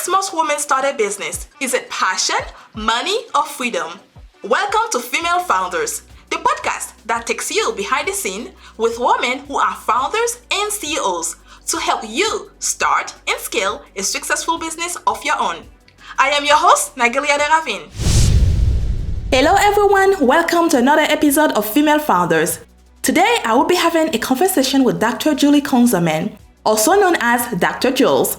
makes most women start a business? Is it passion, money, or freedom? Welcome to Female Founders, the podcast that takes you behind the scene with women who are founders and CEOs to help you start and scale a successful business of your own. I am your host, Nagelia de Ravin. Hello everyone, welcome to another episode of Female Founders. Today I will be having a conversation with Dr. Julie Conzelmann, also known as Dr. Jules,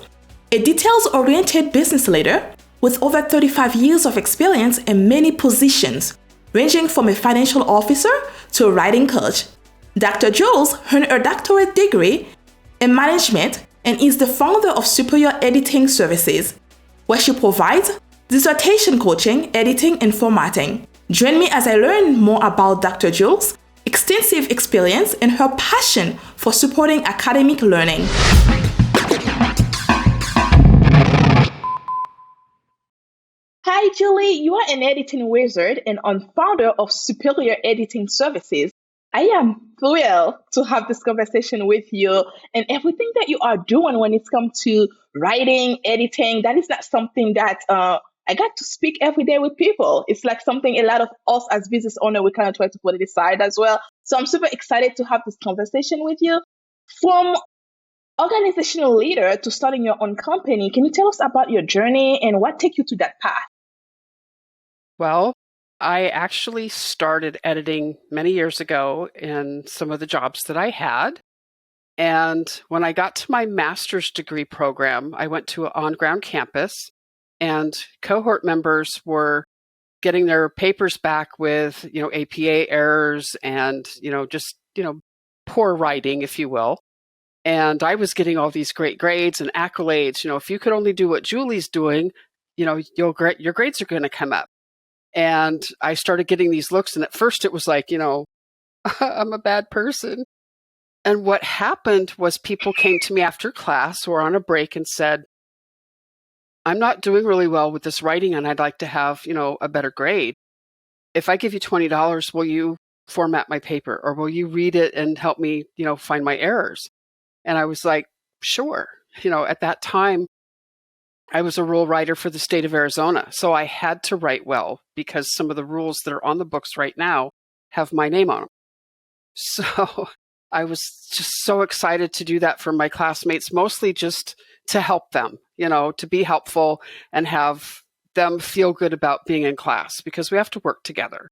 a details-oriented business leader with over 35 years of experience in many positions, ranging from a financial officer to a writing coach. Dr. Jules earned her doctorate degree in management and is the founder of Superior Editing Services, where she provides dissertation coaching, editing, and formatting. Join me as I learn more about Dr. Jules' extensive experience and her passion for supporting academic learning. Hi, Julie. You are an editing wizard and founder of Superior Editing Services. I am thrilled to have this conversation with you and everything that you are doing when it comes to writing, editing. That is not something that I got to speak every day with people. It's like something a lot of us as business owners, we kind of try to put it aside as well. So I'm super excited to have this conversation with you. From organizational leader to starting your own company, can you tell us about your journey and what took you to that path? Well, I actually started editing many years ago in some of the jobs that I had. And when I got to my master's degree program, I went to an on-ground campus and cohort members were getting their papers back with, APA errors and, poor writing, if you will. And I was getting all these great grades and accolades. If you could only do what Julie's doing, your grades are going to come up. And I started getting these looks. And at first it was like, I'm a bad person. And what happened was people came to me after class or on a break and said, I'm not doing really well with this writing and I'd like to have, a better grade. If I give you $20, will you format my paper or will you read it and help me, find my errors? And I was like, sure. At that time, I was a rule writer for the state of Arizona. So I had to write well because some of the rules that are on the books right now have my name on them. So I was just so excited to do that for my classmates, mostly just to help them, to be helpful and have them feel good about being in class because we have to work together.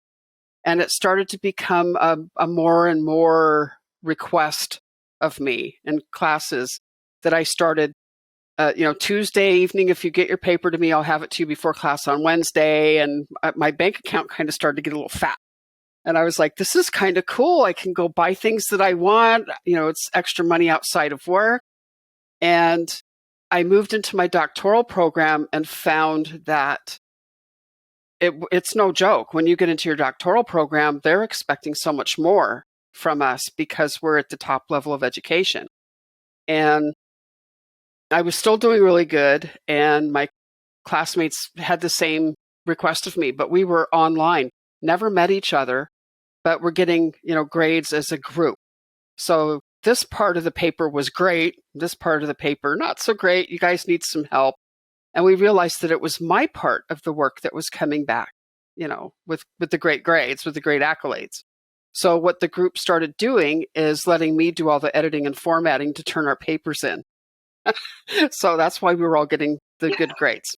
And it started to become a more and more request of me in classes that I started, Tuesday evening, if you get your paper to me, I'll have it to you before class on Wednesday. And my bank account kind of started to get a little fat. And I was like, this is kind of cool. I can go buy things that I want. It's extra money outside of work. And I moved into my doctoral program and found that it's no joke. When you get into your doctoral program, they're expecting so much more from us because we're at the top level of education. And I was still doing really good. And my classmates had the same request of me, but we were online, never met each other, but we're getting, grades as a group. So this part of the paper was great. This part of the paper, not so great. You guys need some help. And we realized that it was my part of the work that was coming back, with the great grades, with the great accolades. So what the group started doing is letting me do all the editing and formatting to turn our papers in. So that's why we were all getting the good grades.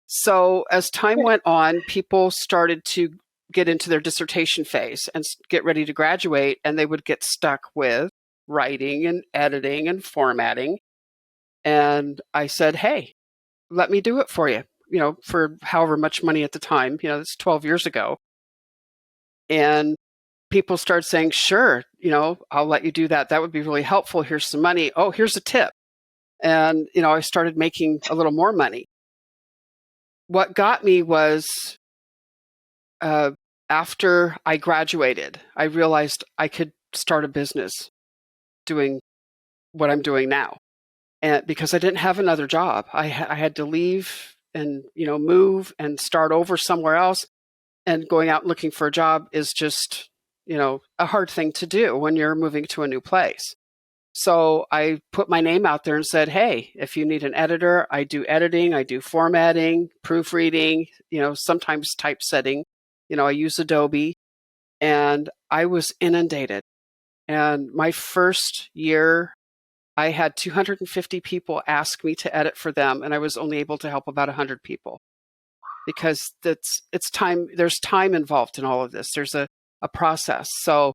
So as time went on, people started to get into their dissertation phase and get ready to graduate, and they would get stuck with writing and editing and formatting. And I said, hey, let me do it for you, for however much money at the time, it's 12 years ago. And people started saying, sure, I'll let you do that. That would be really helpful. Here's some money. Oh, here's a tip. And, I started making a little more money. What got me was after I graduated, I realized I could start a business doing what I'm doing now. And because I didn't have another job, I had to leave and, move and start over somewhere else. And going out looking for a job is just, a hard thing to do when you're moving to a new place. So I put my name out there and said, hey, if you need an editor, I do editing, I do formatting, proofreading, sometimes typesetting. I use Adobe, and I was inundated. And my first year, I had 250 people ask me to edit for them, and I was only able to help about 100 people because it's time. There's time involved in all of this. There's a process. So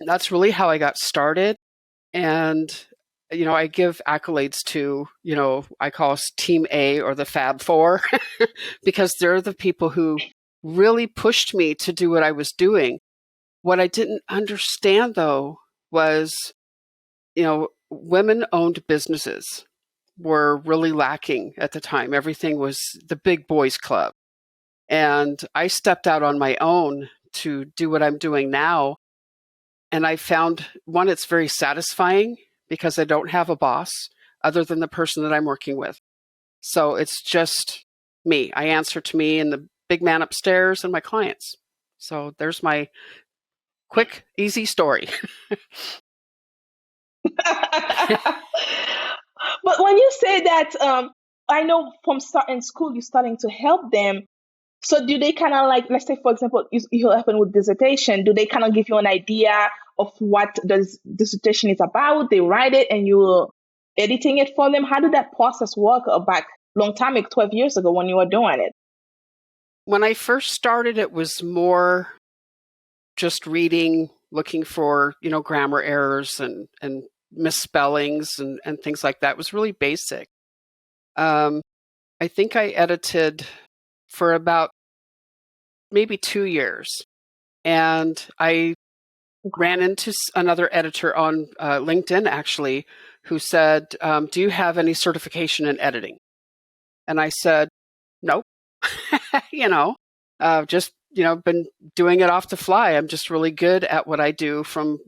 that's really how I got started. And, I give accolades to, I call us Team A or the Fab Four, because they're the people who really pushed me to do what I was doing. What I didn't understand, though, was, women-owned businesses were really lacking at the time. Everything was the big boys club. And I stepped out on my own to do what I'm doing now. And I found, one, it's very satisfying because I don't have a boss other than the person that I'm working with. So it's just me. I answer to me and the big man upstairs and my clients. So there's my quick, easy story. But when you say that, I know from starting school, you're starting to help them. So do they kind of like, let's say, for example, you helping with dissertation, do they kind of give you an idea of what the dissertation is about? They write it and you're editing it for them. How did that process work back long time ago, 12 years ago when you were doing it? When I first started, it was more just reading, looking for, grammar errors and misspellings and things like that. It was really basic. I think I edited for about maybe 2 years. And I ran into another editor on LinkedIn, actually, who said, do you have any certification in editing? And I said, nope. Just, been doing it off the fly. I'm just really good at what I do from,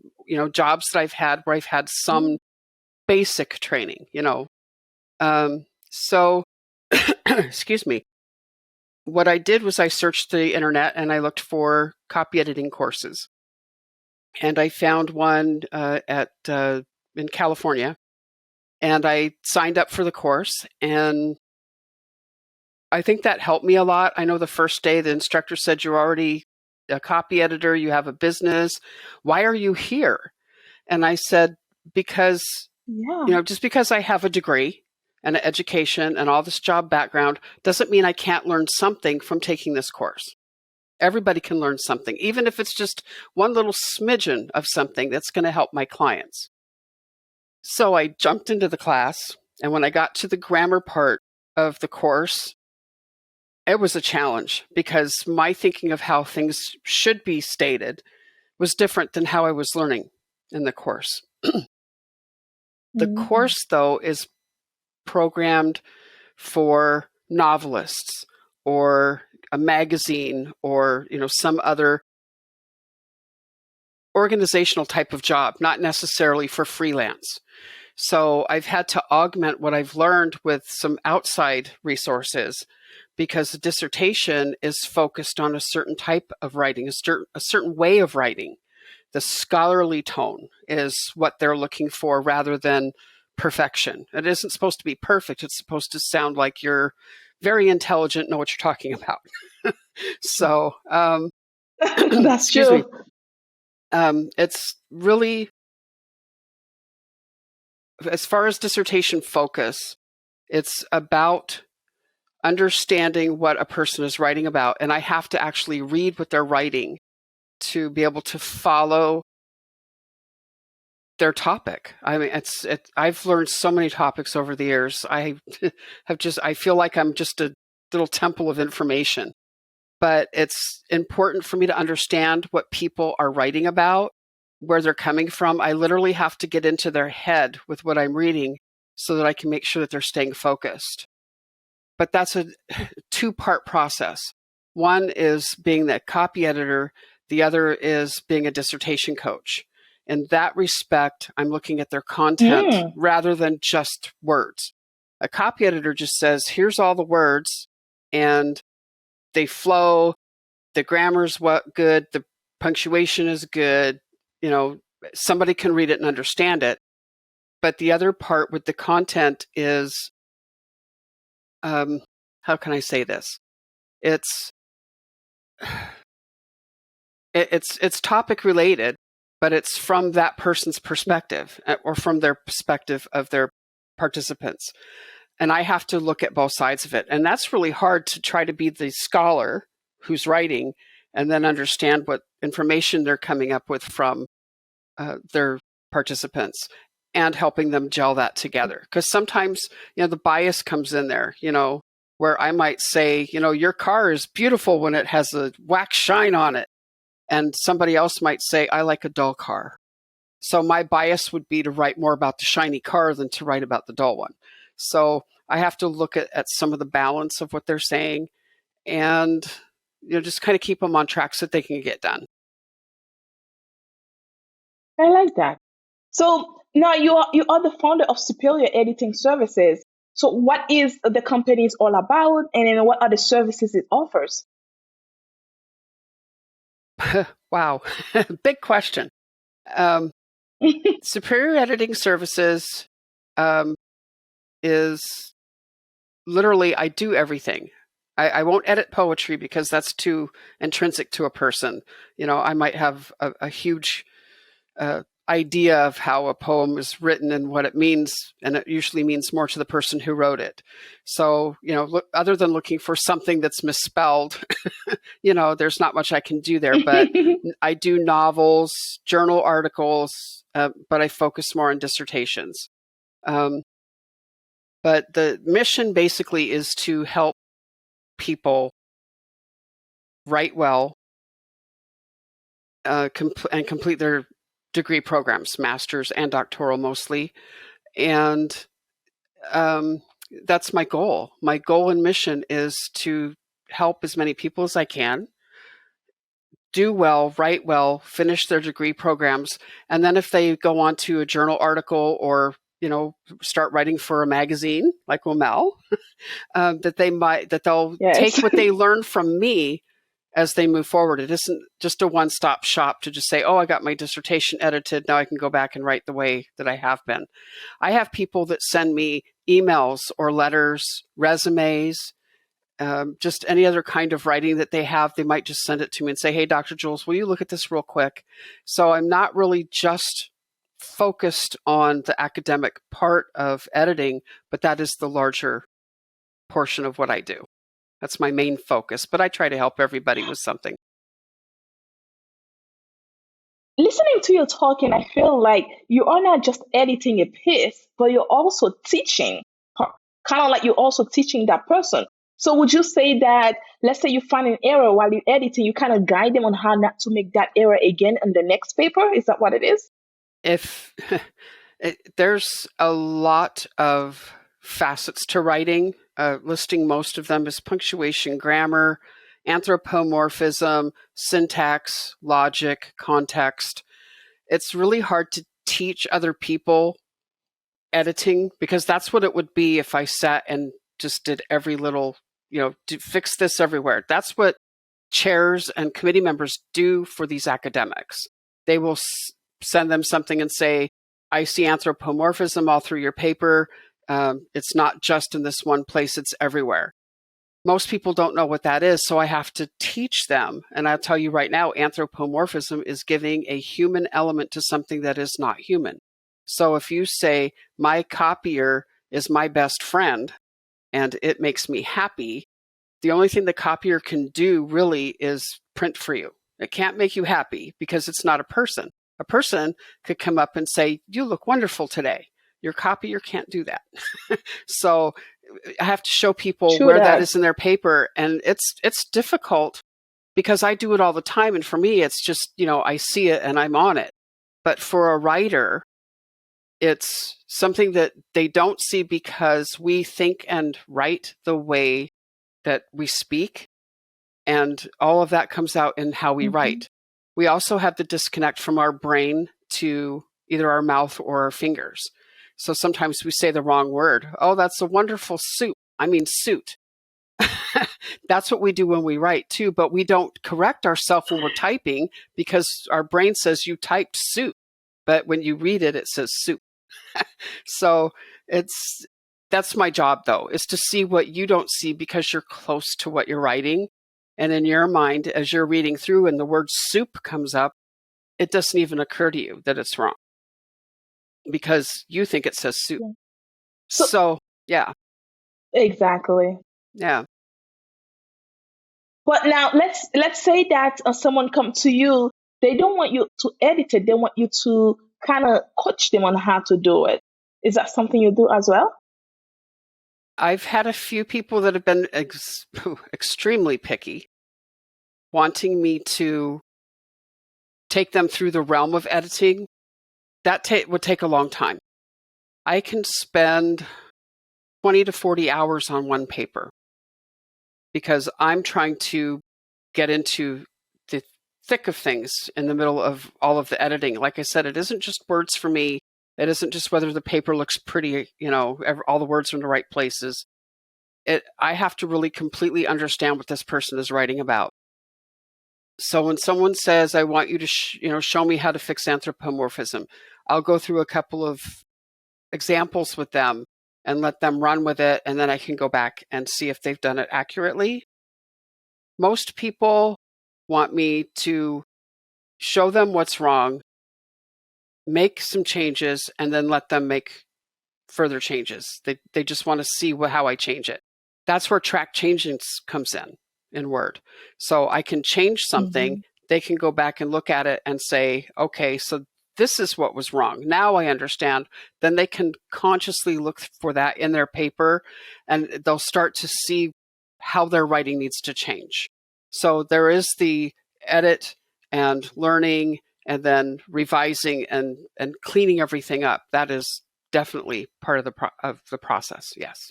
jobs that I've had where I've had some basic training, So, excuse me. What I did was I searched the internet and I looked for copy editing courses. And I found one in California, and I signed up for the course, and I think that helped me a lot. I know the first day the instructor said, you're already a copy editor, you have a business. Why are you here? And I said, because, just because I have a degree and an education and all this job background doesn't mean I can't learn something from taking this course. Everybody can learn something, even if it's just one little smidgen of something that's going to help my clients. So I jumped into the class, and when I got to the grammar part of the course, it was a challenge because my thinking of how things should be stated was different than how I was learning in the course. The course, though, is programmed for novelists or a magazine or, some other organizational type of job, not necessarily for freelance. So I've had to augment what I've learned with some outside resources because the dissertation is focused on a certain type of writing, a certain way of writing. The scholarly tone is what they're looking for rather than perfection. It isn't supposed to be perfect. It's supposed to sound like you're very intelligent, know what you're talking about. So, that's true. It's really, as far as dissertation focus, it's about understanding what a person is writing about. And I have to actually read what they're writing to be able to follow their topic. I mean, I've learned so many topics over the years. I feel like I'm just a little temple of information. But it's important for me to understand what people are writing about, where they're coming from. I literally have to get into their head with what I'm reading so that I can make sure that they're staying focused. But that's a two-part process. One is being the copy editor. The other is being a dissertation coach. In that respect, I'm looking at their content rather than just words. A copy editor just says, here's all the words, and they flow, the grammar's good, the punctuation is good, somebody can read it and understand it. But the other part with the content is, how can I say this? It's topic related, but it's from that person's perspective or from their perspective of their participants. And I have to look at both sides of it. And that's really hard to try to be the scholar who's writing and then understand what information they're coming up with from their participants and helping them gel that together. Because sometimes, the bias comes in there, where I might say, your car is beautiful when it has a wax shine on it. And somebody else might say, I like a dull car. So my bias would be to write more about the shiny car than to write about the dull one. So I have to look at some of the balance of what they're saying and just kind of keep them on track so that they can get done. I like that. So now you are the founder of Superior Editing Services. So what is the company is all about, and then what are the services it offers? Wow, big question. Superior Editing Services is literally, I do everything. I won't edit poetry because that's too intrinsic to a person. I might have a huge idea of how a poem is written and what it means, and it usually means more to the person who wrote it. So, other than looking for something that's misspelled, there's not much I can do there. But I do novels, journal articles, but I focus more on dissertations. But the mission basically is to help people write well and complete their degree programs, master's and doctoral mostly. And that's my goal. My goal and mission is to help as many people as I can do well, write well, finish their degree programs. And then if they go on to a journal article or, start writing for a magazine like WOMEL, that they'll take what they learn from me as they move forward. It isn't just a one-stop shop to just say, oh, I got my dissertation edited. Now I can go back and write the way that I have been. I have people that send me emails or letters, resumes, just any other kind of writing that they have. They might just send it to me and say, hey, Dr. Jules, will you look at this real quick? So I'm not really just focused on the academic part of editing, but that is the larger portion of what I do. That's my main focus, but I try to help everybody with something. Listening to you talking, I feel like you are not just editing a piece, but you're also teaching, kind of like you're also teaching that person. So would you say that, let's say you find an error while you're editing, you kind of guide them on how not to make that error again in the next paper? Is that what it is? There's a lot of facets to writing, listing most of them is punctuation, grammar, anthropomorphism, syntax, logic, context. It's really hard to teach other people editing because that's what it would be if I sat and just did every little, fix this everywhere. That's what chairs and committee members do for these academics. They will send them something and say, I see anthropomorphism all through your paper. It's not just in this one place, it's everywhere. Most people don't know what that is, so I have to teach them. And I'll tell you right now, anthropomorphism is giving a human element to something that is not human. So if you say, my copier is my best friend and it makes me happy, the only thing the copier can do really is print for you. It can't make you happy because it's not a person. A person could come up and say, you look wonderful today. Your copier can't do that. So I have to show people where that is in their paper. And it's difficult because I do it all the time. And for me, it's just, I see it and I'm on it. But for a writer, it's something that they don't see because we think and write the way that we speak. And all of that comes out in how we write. We also have the disconnect from our brain to either our mouth or our fingers. So sometimes we say the wrong word. Oh, that's a wonderful soup. I mean, suit. That's what we do when we write too, but we don't correct ourselves when we're typing because our brain says you typed soup. But when you read it, it says soup. So that's my job, though, is to see what you don't see because you're close to what you're writing. And in your mind, as you're reading through and the word soup comes up, it doesn't even occur to you that it's wrong because you think it says soup. Yeah. So yeah. Exactly. Yeah. But now let's say that someone come to you, they don't want you to edit it, they want you to kind of coach them on how to do it. Is that something you do as well? I've had a few people that have been extremely picky, wanting me to take them through the realm of editing. That would take a long time. I can spend 20 to 40 hours on one paper because I'm trying to get into the thick of things in the middle of all of the editing. Like I said, it isn't just words for me. It isn't just whether the paper looks pretty, all the words are in the right places. I have to really completely understand what this person is writing about. So when someone says, I want you to show me how to fix anthropomorphism, I'll go through a couple of examples with them and let them run with it, and then I can go back and see if they've done it accurately. Most people want me to show them what's wrong, make some changes, and then let them make further changes. They just want to see how I change it. That's where track changes comes in Word. So I can change something, they can go back and look at it and say, okay, so this is what was wrong. Now I understand. Then they can consciously look for that in their paper, and they'll start to see how their writing needs to change. So there is the edit and learning and then revising and cleaning everything up. That is definitely part of the process. Yes.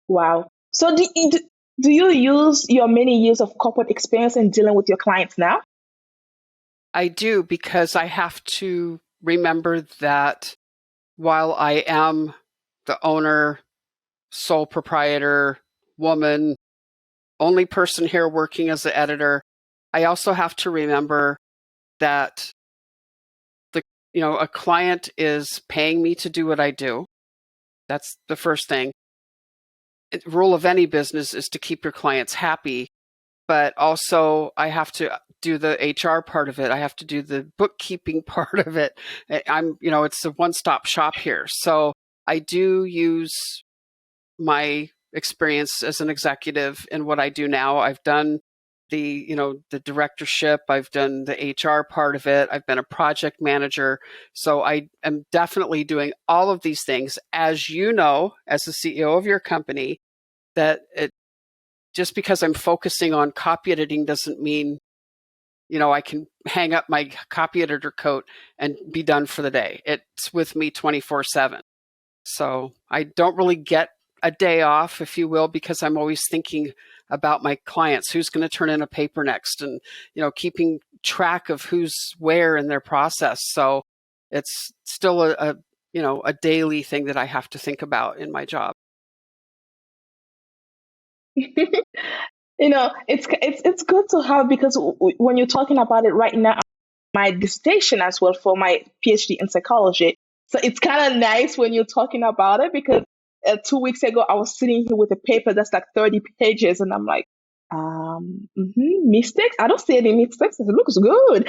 Wow. So do you use your many years of corporate experience in dealing with your clients now? I do, because I have to remember that while I am the owner, sole proprietor, woman, only person here working as an editor, I also have to remember that a client is paying me to do what I do. That's the first thing. The rule of any business is to keep your clients happy, but also I have to do the HR part of it. I have to do the bookkeeping part of it. It's a one-stop shop here. So I do use my experience as an executive in what I do now. I've done the directorship. I've done the HR part of it. I've been a project manager. So I am definitely doing all of these things. As you know, as the CEO of your company, that just because I'm focusing on copy editing doesn't mean, I can hang up my copy editor coat and be done for the day. It's with me 24/7. So I don't really get a day off, if you will, because I'm always thinking about my clients, who's going to turn in a paper next, and, keeping track of who's where in their process. So it's still a daily thing that I have to think about in my job. It's good to have, because when you're talking about it right now, my dissertation as well for my PhD in psychology. So it's kind of nice when you're talking about it, because 2 weeks ago I was sitting here with a paper that's like 30 pages, and I'm like, mistakes? I don't see any mistakes. It looks good,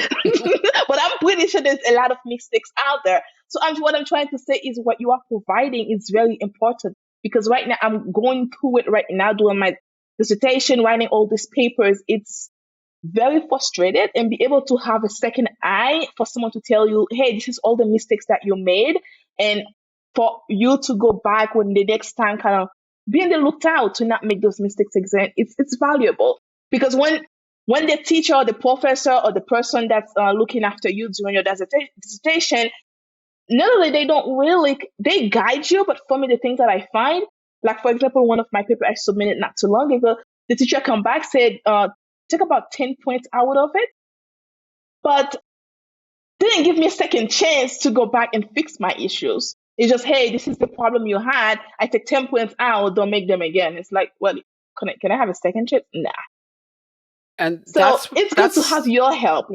but I'm pretty sure there's a lot of mistakes out there. So what I'm trying to say is what you are providing is very important, because right now I'm going through it right now, doing my dissertation, writing all these papers. It's very frustrated, and be able to have a second eye for someone to tell you, hey, this is all the mistakes that you made, and for you to go back when the next time, kind of being the looked out to not make those mistakes again. It's valuable, because when the teacher or the professor or the person that's looking after you during your dissertation, not only they guide you, but for me, the things that I find, like for example, one of my papers I submitted not too long ago, the teacher come back, said, took about 10 points out of it, but didn't give me a second chance to go back and fix my issues. It's just, hey, this is the problem you had. I take 10 points out, don't make them again. It's like, well, can I have a second chance? Nah. And so it's good to have your help,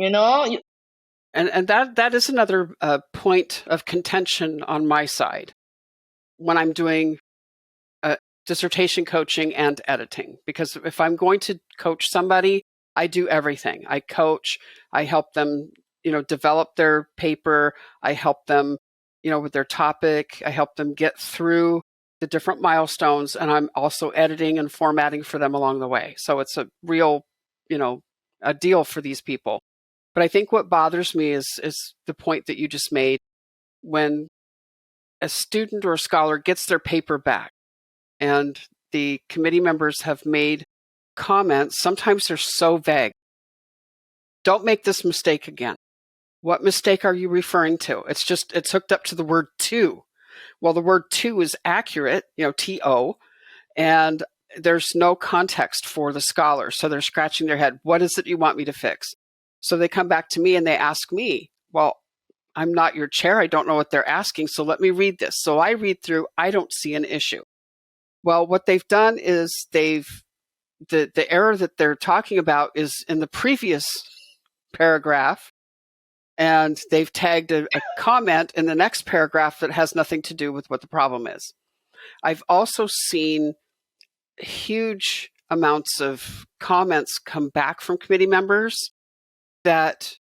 And that is another point of contention on my side when I'm doing dissertation coaching and editing. Because if I'm going to coach somebody, I do everything. I coach, I help them, develop their paper. I help them, with their topic. I help them get through the different milestones, and I'm also editing and formatting for them along the way. So it's a real, a deal for these people. But I think what bothers me is the point that you just made. When a student or a scholar gets their paper back and the committee members have made comments, sometimes they're so vague. Don't make this mistake again. What mistake are you referring to? It's hooked up to the word to. Well, the word to is accurate, T-O, and there's no context for the scholar. So they're scratching their head. What is it you want me to fix? So they come back to me and they ask me, well, I'm not your chair. I don't know what they're asking. So let me read this. So I read through, I don't see an issue. Well, what they've done is the error that they're talking about is in the previous paragraph, and they've tagged a comment in the next paragraph that has nothing to do with what the problem is. I've also seen huge amounts of comments come back from committee members that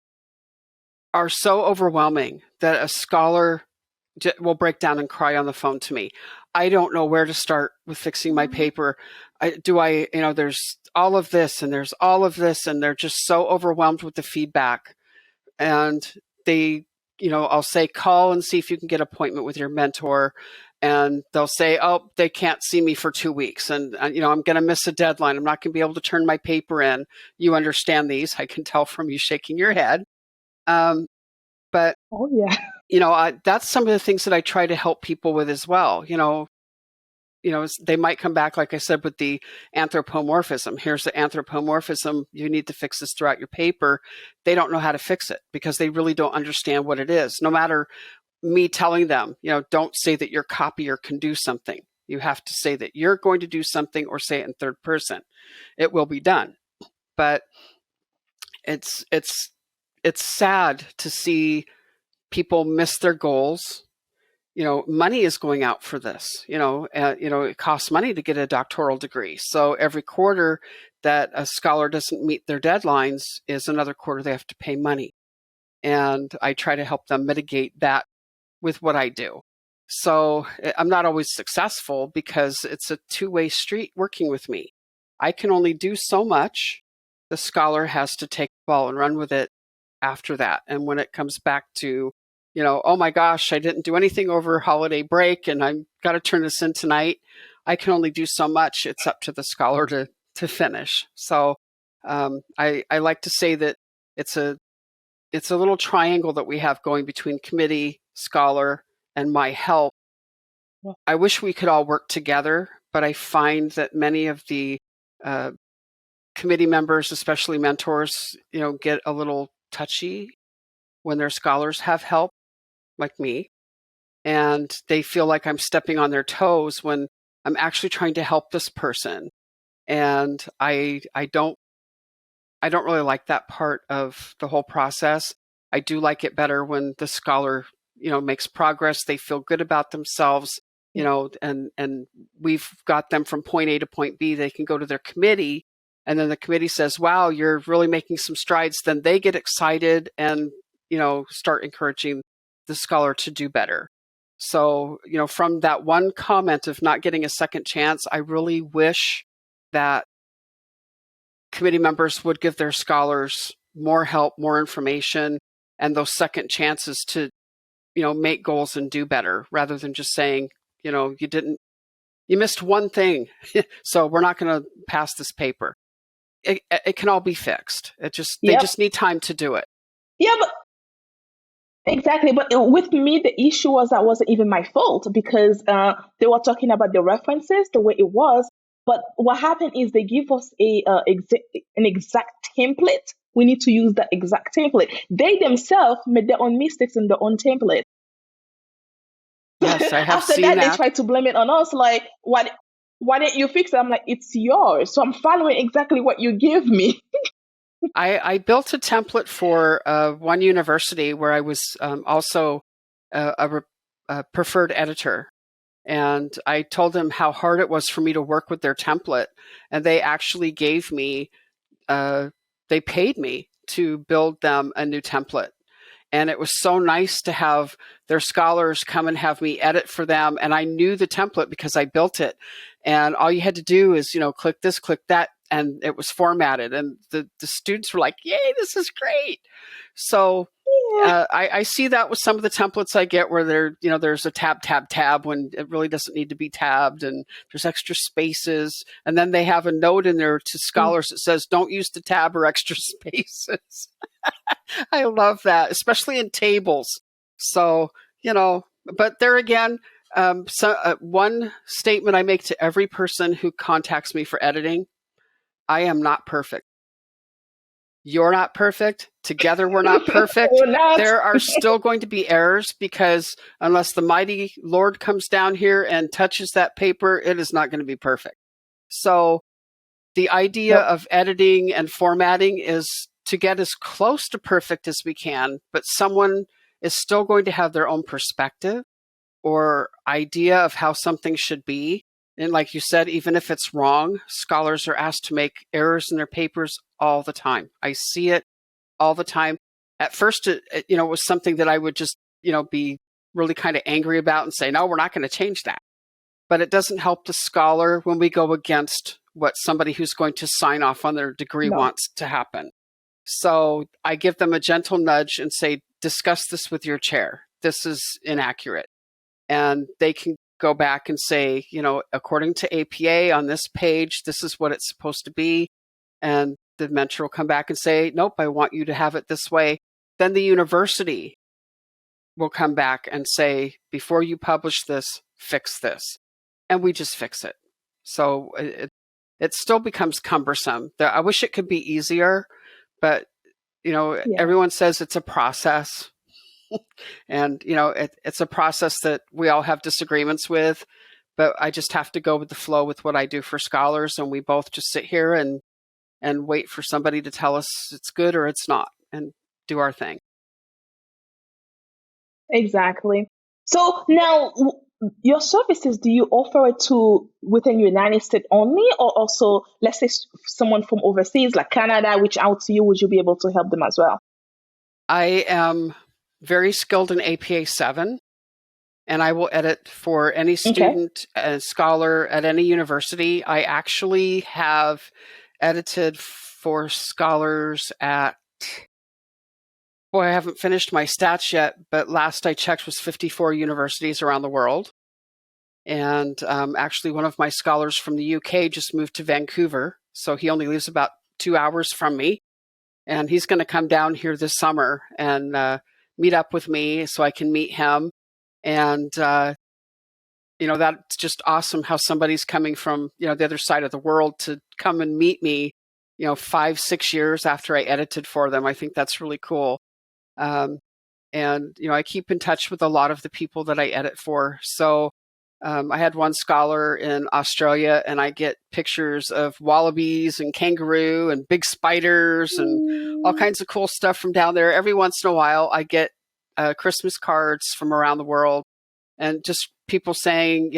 are so overwhelming that a scholar will break down and cry on the phone to me. I don't know where to start with fixing my paper. There's all of this and there's all of this, and they're just so overwhelmed with the feedback. And they, I'll say, call and see if you can get an appointment with your mentor. And they'll say, oh, they can't see me for 2 weeks. And, I'm going to miss a deadline. I'm not going to be able to turn my paper in. You understand these. I can tell from you shaking your head. But, oh, yeah. That's some of the things that I try to help people with as well. They might come back, like I said, with the anthropomorphism. Here's the anthropomorphism. You need to fix this throughout your paper. They don't know how to fix it because they really don't understand what it is. No matter me telling them, don't say that your copier can do something. You have to say that you're going to do something, or say it in third person. It will be done. But it's sad to see people miss their goals. Money is going out for this. It costs money to get a doctoral degree. So every quarter that a scholar doesn't meet their deadlines is another quarter they have to pay money. And I try to help them mitigate that with what I do. So I'm not always successful because it's a two-way street working with me. I can only do so much. The scholar has to take the ball and run with it after that. And when it comes back to, oh my gosh, I didn't do anything over holiday break and I've got to turn this in tonight, I can only do so much. It's up to the scholar to finish. So I like to say that it's a little triangle that we have going between committee, scholar, and my help. I wish we could all work together, but I find that many of the committee members, especially mentors, get a little touchy when their scholars have help, like me, and they feel like I'm stepping on their toes when I'm actually trying to help this person. And I don't really like that part of the whole process. I do like it better when the scholar, makes progress. They feel good about themselves, and we've got them from point A to point B. They can go to their committee, and then the committee says, wow, you're really making some strides. Then they get excited and, start encouraging the scholar to do better. So, from that one comment of not getting a second chance, I really wish that committee members would give their scholars more help, more information, and those second chances to, make goals and do better, rather than just saying, you missed one thing, so we're not going to pass this paper. It can all be fixed. They just need time to do it. Yeah, but exactly. But with me, the issue was that wasn't even my fault because they were talking about the references, the way it was. But what happened is they give us an exact template. We need to use that exact template. They themselves made their own mistakes in their own template. Yes, I have After seen that, that. they try to blame it on us. Like, why didn't you fix it? I'm like, it's yours. So I'm following exactly what you give me. I built a template for one university where I was also a preferred editor. And I told them how hard it was for me to work with their template. And they actually gave me, they paid me to build them a new template. And it was so nice to have their scholars come and have me edit for them. And I knew the template because I built it. And all you had to do is, click this, click that, and it was formatted. And the students were like, yay, this is great. So I see that with some of the templates I get where there's a tab when it really doesn't need to be tabbed, and there's extra spaces. And then they have a note in there to scholars that says, don't use the tab or extra spaces. I love that, especially in tables. So, but there again, one statement I make to every person who contacts me for editing: I am not perfect. You're not perfect. Together, we're not perfect. We're not. There are still going to be errors, because unless the mighty Lord comes down here and touches that paper, it is not going to be perfect. So the idea of editing and formatting is to get as close to perfect as we can, but someone is still going to have their own perspective or idea of how something should be. And like you said, even if it's wrong, scholars are asked to make errors in their papers all the time. I see it all the time. At first, it was something that I would just, be really kind of angry about and say, no, we're not going to change that. But it doesn't help the scholar when we go against what somebody who's going to sign off on their degree wants to happen. So I give them a gentle nudge and say, discuss this with your chair. This is inaccurate. And they can go back and say, according to APA on this page, this is what it's supposed to be. And the mentor will come back and say, nope, I want you to have it this way. Then the university will come back and say, before you publish this, fix this. And we just fix it. So it still becomes cumbersome. I wish it could be easier, but, everyone says it's a process. And, it's a process that we all have disagreements with, but I just have to go with the flow with what I do for scholars. And we both just sit here and wait for somebody to tell us it's good or it's not, and do our thing. Exactly. So now, your services, do you offer it to within the United States only, or also, let's say, someone from overseas, like Canada, reach out to you? Would you be able to help them as well? I am very skilled in APA 7, and I will edit for any student and scholar at any university. I actually have edited for scholars at, I haven't finished my stats yet, but last I checked was 54 universities around the world. And actually, one of my scholars from the UK just moved to Vancouver, so he only lives about 2 hours from me. And he's going to come down here this summer and meet up with me so I can meet him. And, that's just awesome how somebody's coming from, the other side of the world to come and meet me, 5-6 years after I edited for them. I think that's really cool. And, I keep in touch with a lot of the people that I edit for. So I had one scholar in Australia, and I get pictures of wallabies and kangaroo and big spiders and all kinds of cool stuff from down there. Every once in a while, I get Christmas cards from around the world, and just people saying,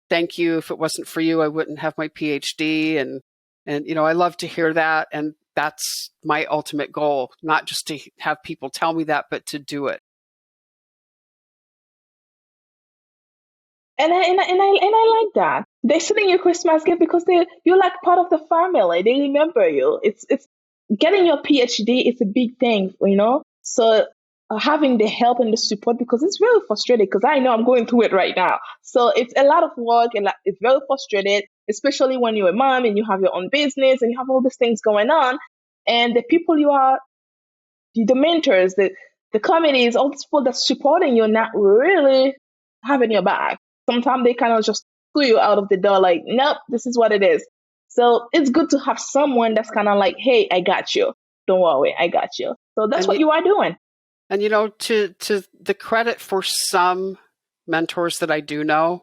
thank you. If it wasn't for you, I wouldn't have my PhD. And I love to hear that. And that's my ultimate goal, not just to have people tell me that, but to do it. And I like that. They're sending you Christmas gift because you're like part of the family. They remember you. It's getting your PhD is a big thing, So having the help and the support, because it's really frustrating, because I know I'm going through it right now. So it's a lot of work, and it's very frustrating, especially when you're a mom and you have your own business and you have all these things going on, and the people the mentors, the committees, all these people that's supporting you, not really having your back. Sometimes they kind of just throw you out of the door, like, nope, this is what it is. So it's good to have someone that's kind of like, hey, I got you. Don't worry, I got you. So that's what you are doing. And, to the credit for some mentors that I do know,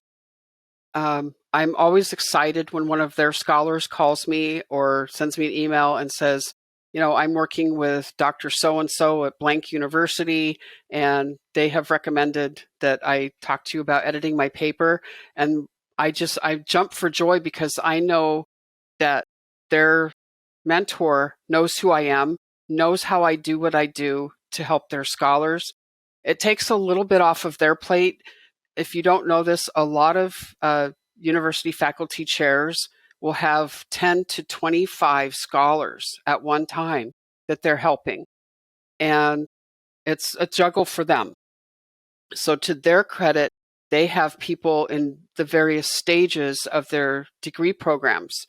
I'm always excited when one of their scholars calls me or sends me an email and says, I'm working with Dr. So-and-so at blank university, and they have recommended that I talk to you about editing my paper. And I jump for joy because I know that their mentor knows who I am, knows how I do what I do to help their scholars. It takes a little bit off of their plate. If you don't know this, a lot of university faculty chairs will have 10 to 25 scholars at one time that they're helping. And it's a juggle for them. So to their credit, they have people in the various stages of their degree programs.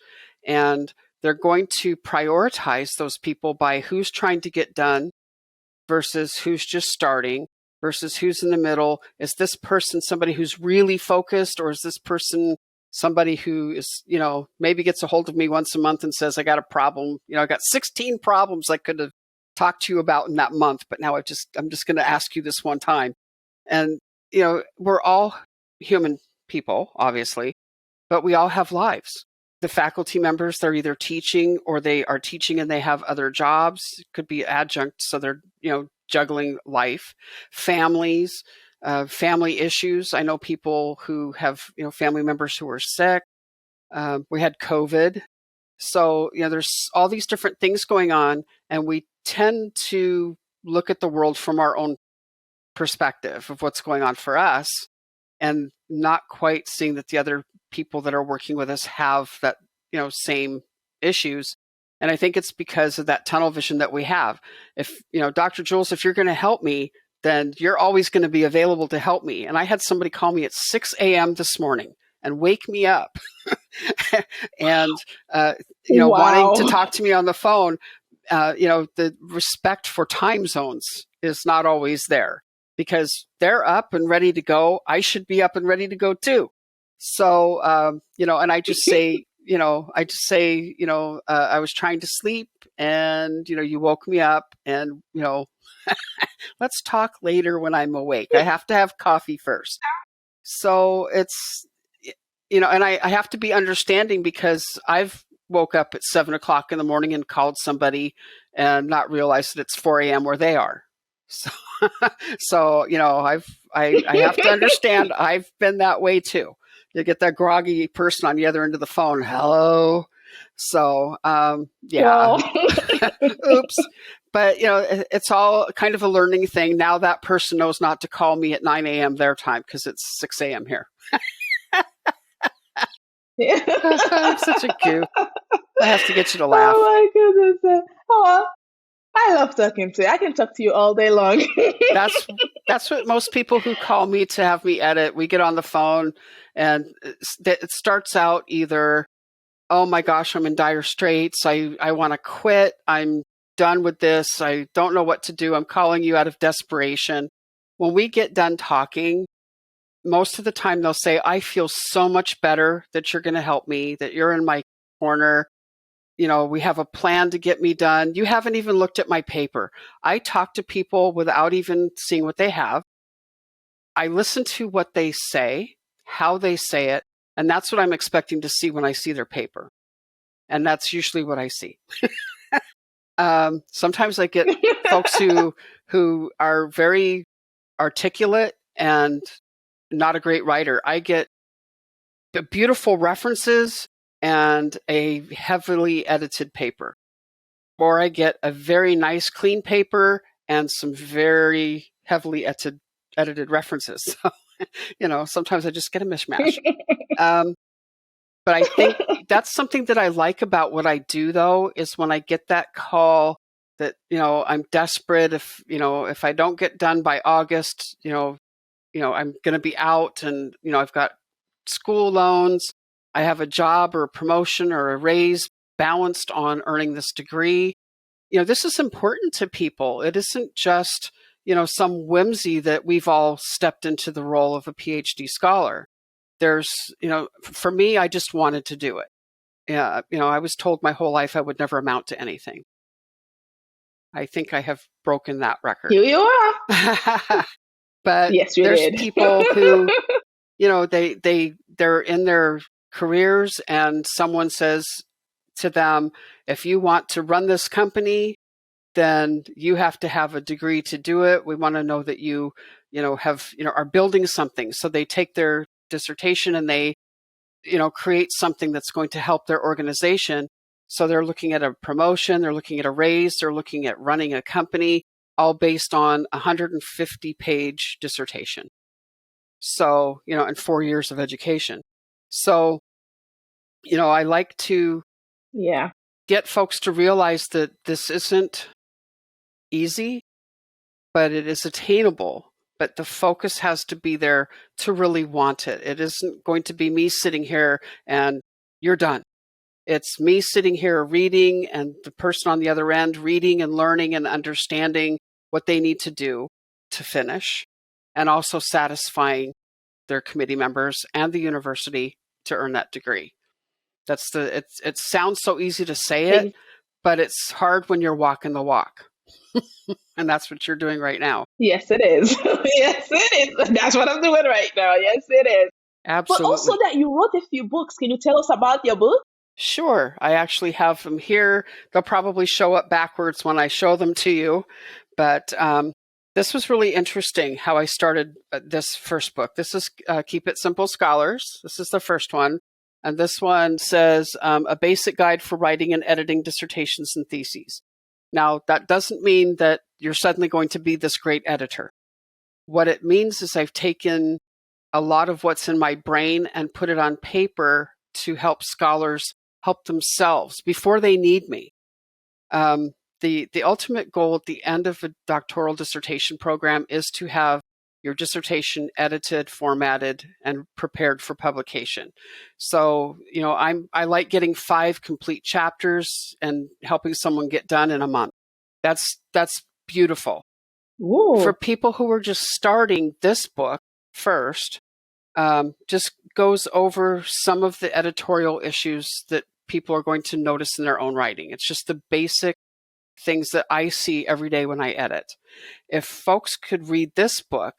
And they're going to prioritize those people by who's trying to get done versus who's just starting versus who's in the middle. Is this person somebody who's really focused, or is this person somebody who is, maybe gets a hold of me once a month and says, I got a problem. I got 16 problems I could have talked to you about in that month, but now I'm just going to ask you this one time. And, we're all human people, obviously, but we all have lives. The faculty members, they're either teaching or they are teaching and they have other jobs. It could be adjunct, so they're, juggling life. Families, family issues. I know people who have, family members who are sick. We had COVID. So, there's all these different things going on, and we tend to look at the world from our own perspective of what's going on for us and not quite seeing that the other people that are working with us have that, same issues. And I think it's because of that tunnel vision that we have. If, Dr. Jules, if you're going to help me, then you're always going to be available to help me. And I had somebody call me at 6 a.m. this morning and wake me up and, Wow. wanting to talk to me on the phone. The respect for time zones is not always there because they're up and ready to go. I should be up and ready to go too. So, and I just say, I was trying to sleep and, you woke me up and, let's talk later when I'm awake. I have to have coffee first. So it's, and I have to be understanding because I've woke up at 7 o'clock in the morning and called somebody and not realized that it's 4 a.m. where they are. So, I have to understand I've been that way too. You get that groggy person on the other end of the phone. Hello. So, yeah. Oops. But, it's all kind of a learning thing. Now that person knows not to call me at 9 a.m. their time because it's 6 a.m. here. I'm such a goof. I have to get you to laugh. Oh my goodness. Oh, I love talking to you. I can talk to you all day long. That's what most people who call me to have me edit, we get on the phone and it starts out either, oh my gosh, I'm in dire straits. I want to quit. I'm done with this. I don't know what to do. I'm calling you out of desperation. When we get done talking, most of the time they'll say, I feel so much better that you're going to help me, that you're in my corner. We have a plan to get me done. You haven't even looked at my paper. I talk to people without even seeing what they have. I listen to what they say, how they say it, and that's what I'm expecting to see when I see their paper. And that's usually what I see. Sometimes I get folks who are very articulate and not a great writer. I get beautiful references and a heavily edited paper. Or I get a very nice clean paper and some very heavily edited references. So, sometimes I just get a mishmash. But I think that's something that I like about what I do, though, is when I get that call that, I'm desperate. If I don't get done by August, I'm going to be out and, I've got school loans. I have a job or a promotion or a raise balanced on earning this degree. This is important to people. It isn't just, some whimsy that we've all stepped into the role of a PhD scholar. There's, for me, I just wanted to do it. Yeah, I was told my whole life I would never amount to anything. I think I have broken that record. Here you are. But yes, you there's did. people who, they're in their careers and someone says to them, if you want to run this company, then you have to have a degree to do it. We want to know that you are building something. So they take their dissertation and they, create something that's going to help their organization. So they're looking at a promotion, they're looking at a raise, they're looking at running a company, all based on a 150-page dissertation. So, and 4 years of education. So, I like to get folks to realize that this isn't easy, but it is attainable. But the focus has to be there to really want it. It isn't going to be me sitting here and you're done. It's me sitting here reading and the person on the other end reading and learning and understanding what they need to do to finish, and also satisfying their committee members and the university to earn that degree. It sounds so easy to say it, but it's hard when you're walking the walk. And that's what you're doing right now. Yes, it is. Yes, it is. That's what I'm doing right now. Yes, it is. Absolutely. But also that you wrote a few books. Can you tell us about your book? Sure. I actually have them here. They'll probably show up backwards when I show them to you. But this was really interesting how I started this first book. This is Keep It Simple, Scholars. This is the first one. And this one says, A Basic Guide for Writing and Editing Dissertations and Theses. Now, that doesn't mean that you're suddenly going to be this great editor. What it means is I've taken a lot of what's in my brain and put it on paper to help scholars help themselves before they need me. The ultimate goal at the end of a doctoral dissertation program is to have your dissertation edited, formatted, and prepared for publication. So, I like getting 5 complete chapters and helping someone get done in a month. That's beautiful. Ooh. For people who are just starting, this book first just goes over some of the editorial issues that people are going to notice in their own writing. It's just the basic things that I see every day when I edit. If folks could read this book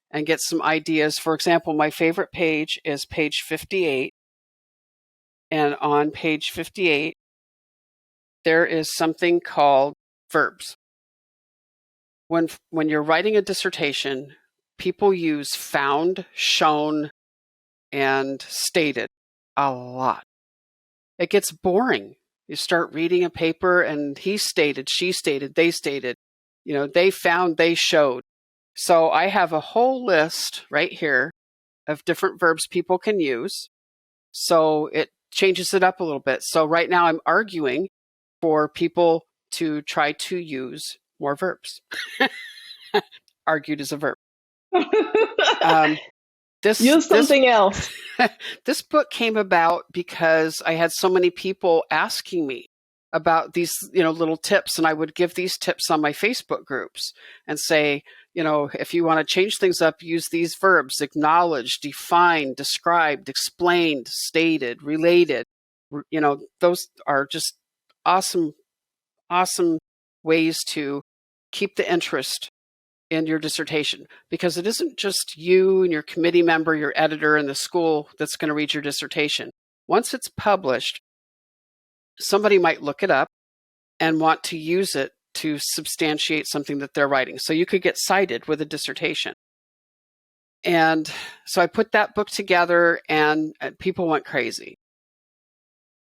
and get some ideas, for example, my favorite page is page 58. And on page 58, there is something called verbs. When you're writing a dissertation, people use found, shown, and stated a lot. It gets boring. You start reading a paper and he stated, she stated, they stated, they found, they showed. So I have a whole list right here of different verbs people can use. So it changes it up a little bit. So right now I'm arguing for people to try to use more verbs. Argued is a verb. Use something else. This book came about because I had so many people asking me about these, little tips, and I would give these tips on my Facebook groups and say, if you want to change things up, use these verbs: acknowledged, defined, described, explained, stated, related. Those are just awesome ways to keep the interest in your dissertation, because it isn't just you and your committee member, your editor, and the school that's going to read your dissertation. Once it's published, somebody might look it up and want to use it to substantiate something that they're writing. So you could get cited with a dissertation. And so I put that book together and people went crazy.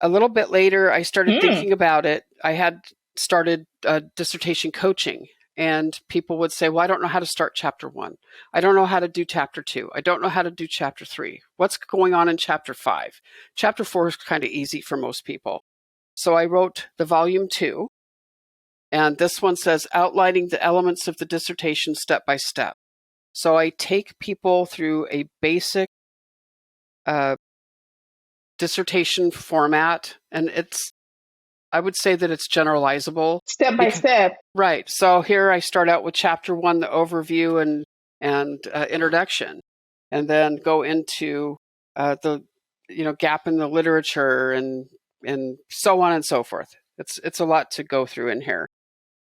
A little bit later, I started thinking about it. I had started dissertation coaching. And people would say, well, I don't know how to start chapter 1. I don't know how to do chapter 2. I don't know how to do chapter 3. What's going on in chapter 5? Chapter 4 is kind of easy for most people. So I wrote the volume 2. And this one says, outlining the elements of the dissertation step by step. So I take people through a basic dissertation format. And I would say that it's generalizable. Step by step. Right. So here I start out with chapter 1, the overview and introduction, and then go into the gap in the literature and so on and so forth. It's a lot to go through in here,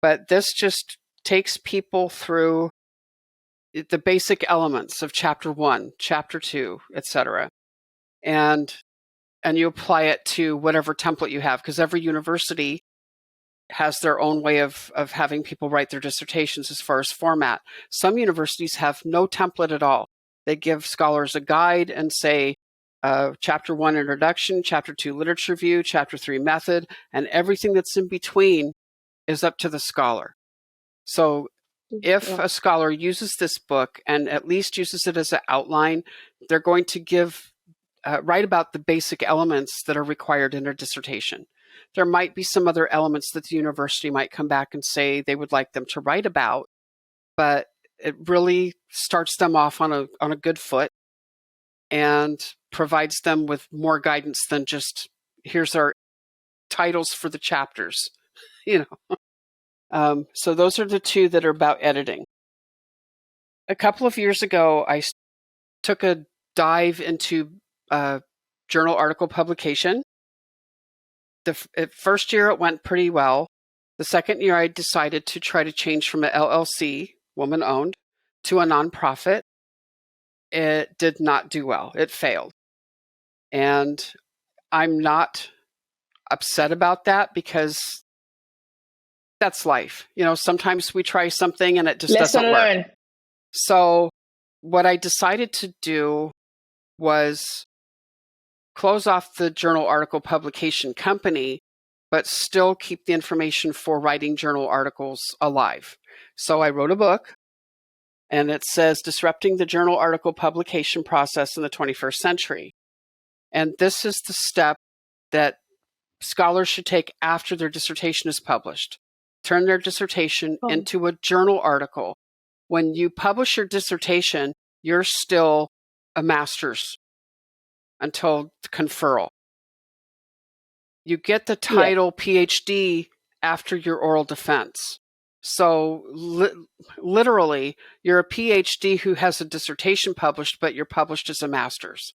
but this just takes people through the basic elements of chapter 1, chapter 2, etc. And and you apply it to whatever template you have, because every university has their own way of having people write their dissertations as far as format. Some universities have no template at all. They give scholars a guide and say, Chapter 1 introduction, Chapter 2 literature review, Chapter 3 method, and everything that's in between is up to the scholar. So if a scholar uses this book and at least uses it as an outline, they're going to write about the basic elements that are required in a dissertation. There might be some other elements that the university might come back and say they would like them to write about, but it really starts them off on a good foot and provides them with more guidance than just, here's our titles for the chapters, So those are the two that are about editing. A couple of years ago, I took a dive into journal article publication. The first year, it went pretty well. The second year, I decided to try to change from an LLC, woman-owned, to a nonprofit. It did not do well. It failed. And I'm not upset about that because that's life. Sometimes we try something and it just doesn't work. Lesson learned. So what I decided to do was close off the journal article publication company, but still keep the information for writing journal articles alive. So I wrote a book, and it says Disrupting the Journal Article Publication Process in the 21st Century. And this is the step that scholars should take after their dissertation is published. Turn their dissertation into a journal article. When you publish your dissertation, you're still a master's until conferral. You get the title PhD after your oral defense. So literally, you're a PhD who has a dissertation published, but you're published as a master's.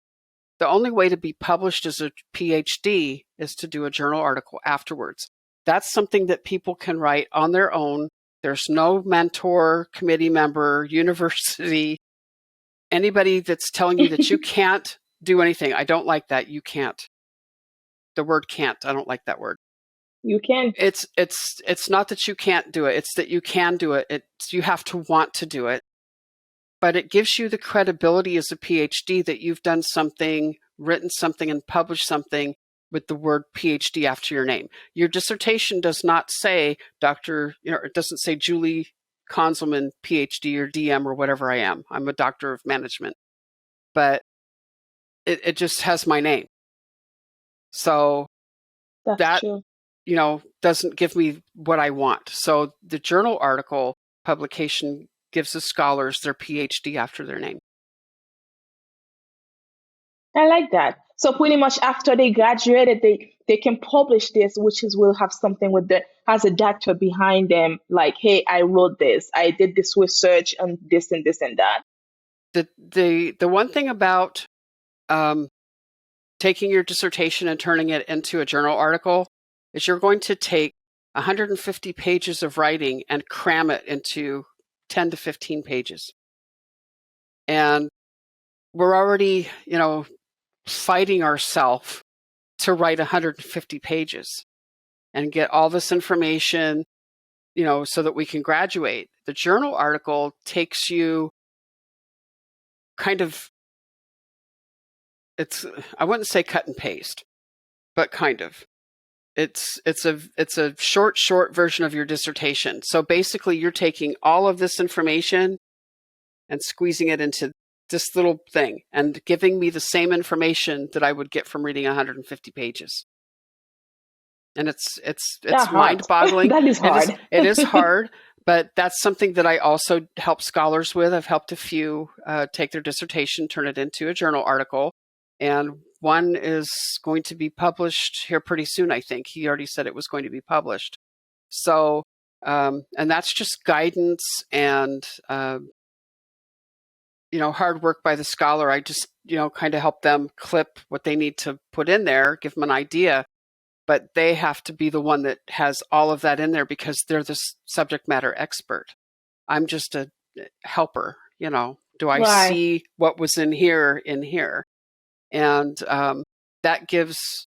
The only way to be published as a PhD is to do a journal article afterwards. That's something that people can write on their own. There's no mentor, committee member, university, anybody that's telling you that you can't do anything. I don't like that. You can't. The word can't. I don't like that word. You can. It's not that you can't do it. It's that you can do it. You have to want to do it. But it gives you the credibility as a PhD that you've done something, written something, and published something with the word PhD after your name. Your dissertation does not say it doesn't say Julie Conzelmann, PhD or DM or whatever I am. I'm a doctor of management. But it just has my name. So That's true. Doesn't give me what I want. So the journal article publication gives the scholars their PhD after their name. I like that. So pretty much after they graduated, they can publish this, which will have something has a doctor behind them, like, hey, I wrote this, I did this research on this and this and that. The one thing about taking your dissertation and turning it into a journal article is you're going to take 150 pages of writing and cram it into 10 to 15 pages. And we're already, fighting ourselves to write 150 pages and get all this information, so that we can graduate. The journal article takes you kind of, I wouldn't say cut and paste, but kind of. It's a short version of your dissertation. So basically you're taking all of this information and squeezing it into this little thing and giving me the same information that I would get from reading 150 pages. And it's mind-boggling. That is hard. It is hard, but that's something that I also help scholars with. I've helped a few take their dissertation, turn it into a journal article. And one is going to be published here pretty soon, I think. He already said it was going to be published. So, and that's just guidance and, hard work by the scholar. I just, kind of help them clip what they need to put in there, give them an idea. But they have to be the one that has all of that in there because they're the subject matter expert. I'm just a helper, Do I see what was in here? And that gives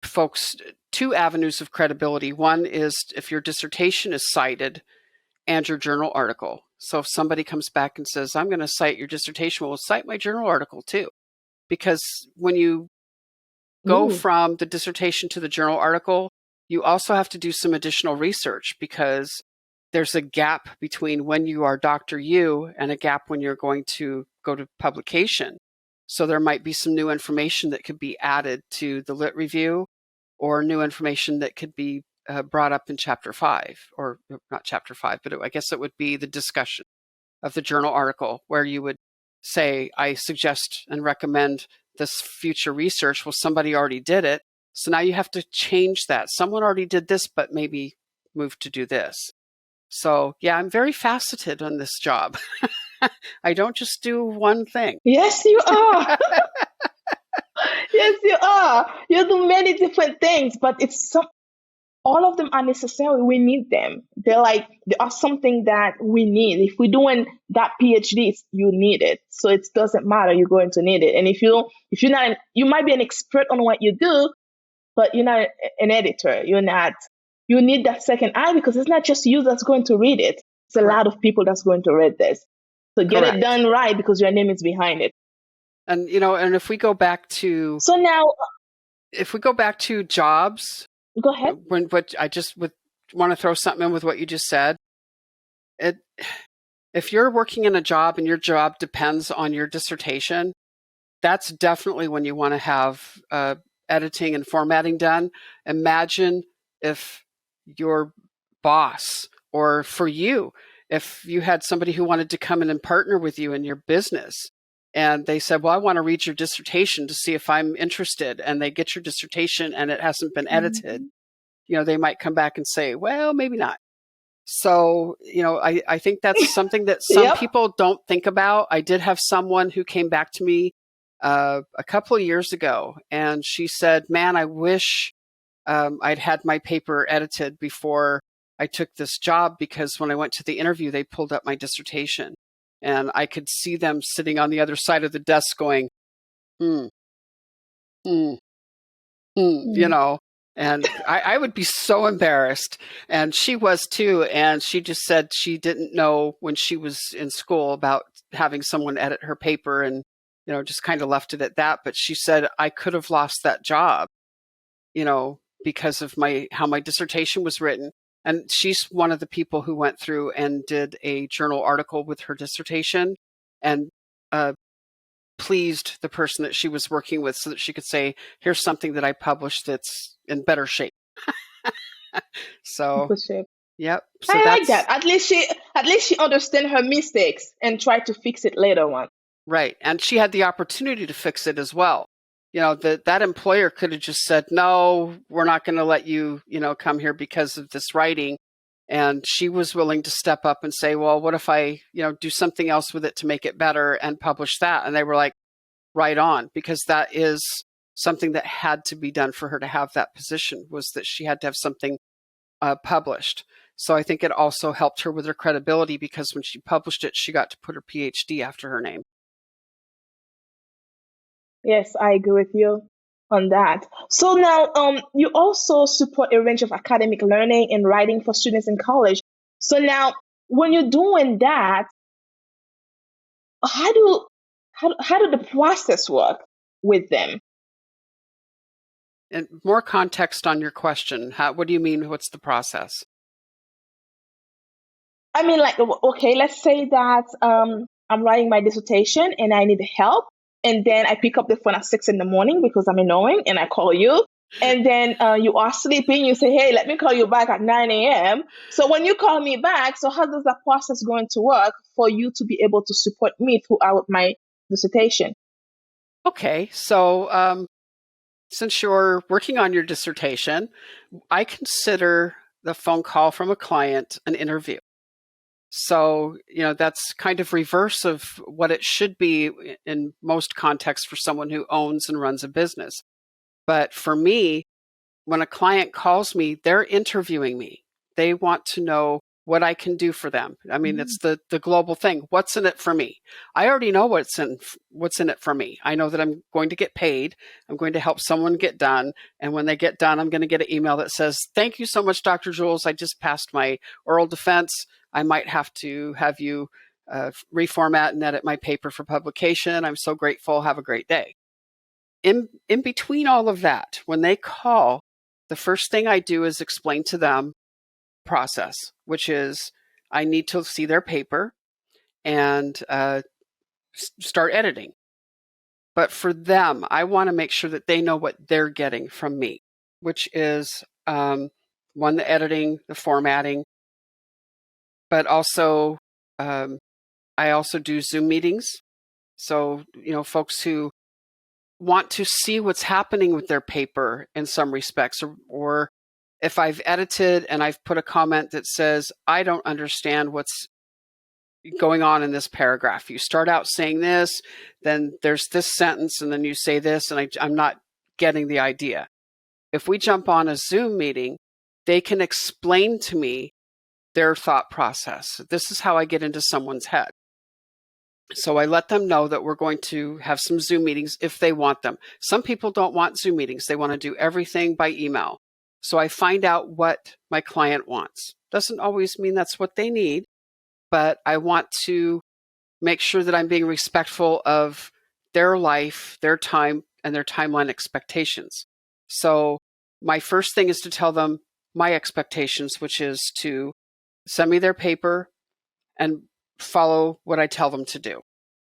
folks two avenues of credibility. One is if your dissertation is cited and your journal article. So if somebody comes back and says, I'm going to cite your dissertation, well, cite my journal article too. Because when you go from the dissertation to the journal article, you also have to do some additional research because there's a gap between when you are Dr. U and a gap when you're going to go to publication. So there might be some new information that could be added to the lit review or new information that could be brought up in chapter 5, or not chapter 5, but I guess it would be the discussion of the journal article where you would say, I suggest and recommend this future research. Well, somebody already did it. So now you have to change that. Someone already did this, but maybe move to do this. So yeah, I'm very faceted on this job. I don't just do one thing. Yes, you are. Yes, you are. You do many different things, but all of them are necessary. We need them. They are something that we need. If we're doing that PhD, you need it. So it doesn't matter. You're going to need it. And if you're not, you might be an expert on what you do, but you're not an editor. You're not. You need that second eye because it's not just you that's going to read it. It's a lot of people that's going to read this. So get it done right because your name is behind it. And and if we go back to jobs. Go ahead. I just would want to throw something in with what you just said. If you're working in a job and your job depends on your dissertation, that's definitely when you want to have editing and formatting done. Imagine if your boss, or for you, if you had somebody who wanted to come in and partner with you in your business, and they said, well, I want to read your dissertation to see if I'm interested. And they get your dissertation and it hasn't been edited. They might come back and say, well, maybe not. So, I think that's something that some people don't think about. I did have someone who came back to me a couple of years ago, and she said, man, I wish I'd had my paper edited before I took this job, because when I went to the interview, they pulled up my dissertation. And I could see them sitting on the other side of the desk going, and I would be so embarrassed. And she was too. And she just said she didn't know when she was in school about having someone edit her paper, and, just kind of left it at that. But she said, I could have lost that job, because of how my dissertation was written. And she's one of the people who went through and did a journal article with her dissertation and pleased the person that she was working with so that she could say, here's something that I published that's in better shape. So, yep. So I like that. At least she understood her mistakes and tried to fix it later on. Right. And she had the opportunity to fix it as well. That employer could have just said, no, we're not going to let you, come here because of this writing. And she was willing to step up and say, well, what if I, do something else with it to make it better and publish that? And they were like, right on, because that is something that had to be done for her to have that position, was that she had to have something published. So I think it also helped her with her credibility, because when she published it, she got to put her PhD after her name. Yes, I agree with you on that. So now, you also support a range of academic learning and writing for students in college. So now, when you're doing that, how do the process work with them? And more context on your question. What do you mean? What's the process? I mean, okay, let's say that I'm writing my dissertation and I need help. And then I pick up the phone at 6 a.m. because I'm annoying, and I call you. And then you are sleeping. You say, hey, let me call you back at 9 a.m. So when you call me back, so how does that process going to work for you to be able to support me throughout my dissertation? Okay. So since you're working on your dissertation, I consider the phone call from a client an interview. So, that's kind of reverse of what it should be in most contexts for someone who owns and runs a business. But for me, when a client calls me, they're interviewing me. They want to know what I can do for them. I mean, it's the global thing. What's in it for me? I already know what's in it for me. I know that I'm going to get paid. I'm going to help someone get done. And when they get done, I'm going to get an email that says, thank you so much, Dr. Jules. I just passed my oral defense. I might have to have you reformat and edit my paper for publication. I'm so grateful. Have a great day. In between all of that, when they call, the first thing I do is explain to them process, which is I need to see their paper and start editing. But for them, I want to make sure that they know what they're getting from me, which is one, the editing, the formatting, but also I also do Zoom meetings. So, folks who want to see what's happening with their paper in some respects, or if I've edited and I've put a comment that says, I don't understand what's going on in this paragraph. You start out saying this, then there's this sentence, and then you say this, and I'm not getting the idea. If we jump on a Zoom meeting, they can explain to me their thought process. This is how I get into someone's head. So I let them know that we're going to have some Zoom meetings if they want them. Some people don't want Zoom meetings. They want to do everything by email. So I find out what my client wants. Doesn't always mean that's what they need, but I want to make sure that I'm being respectful of their life, their time, and their timeline expectations. So my first thing is to tell them my expectations, which is to send me their paper and follow what I tell them to do.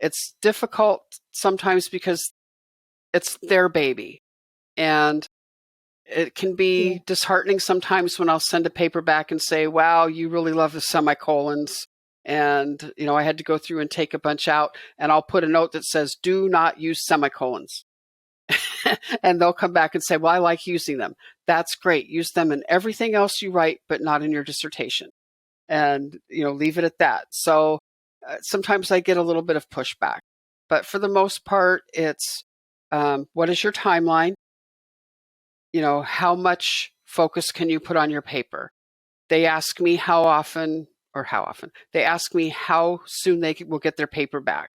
It's difficult sometimes because it's their baby, and it can be disheartening sometimes when I'll send a paper back and say, wow, you really love the semicolons. And, I had to go through and take a bunch out, and I'll put a note that says, do not use semicolons. And they'll come back and say, well, I like using them. That's great. Use them in everything else you write, but not in your dissertation. And, leave it at that. So sometimes I get a little bit of pushback, but for the most part, it's what is your timeline? How much focus can you put on your paper? They ask me how often. They ask me how soon they will get their paper back.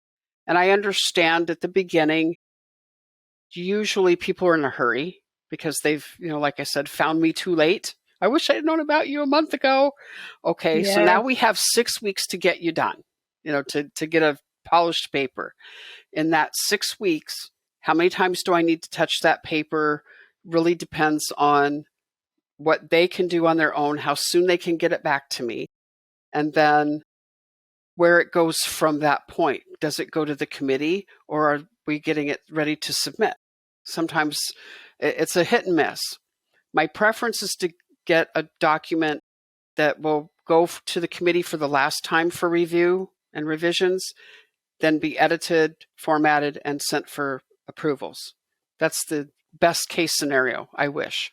And I understand at the beginning, usually people are in a hurry because they've, like I said, found me too late. I wish I had known about you a month ago. Okay, so now we have 6 weeks to get you done, to get a polished paper. In that 6 weeks, how many times do I need to touch that paper really depends on what they can do on their own, how soon they can get it back to me, and then where it goes from that point. Does it go to the committee, or are we getting it ready to submit? Sometimes it's a hit and miss. My preference is to get a document that will go to the committee for the last time for review and revisions, then be edited, formatted, and sent for approvals. That's the best case scenario, I wish.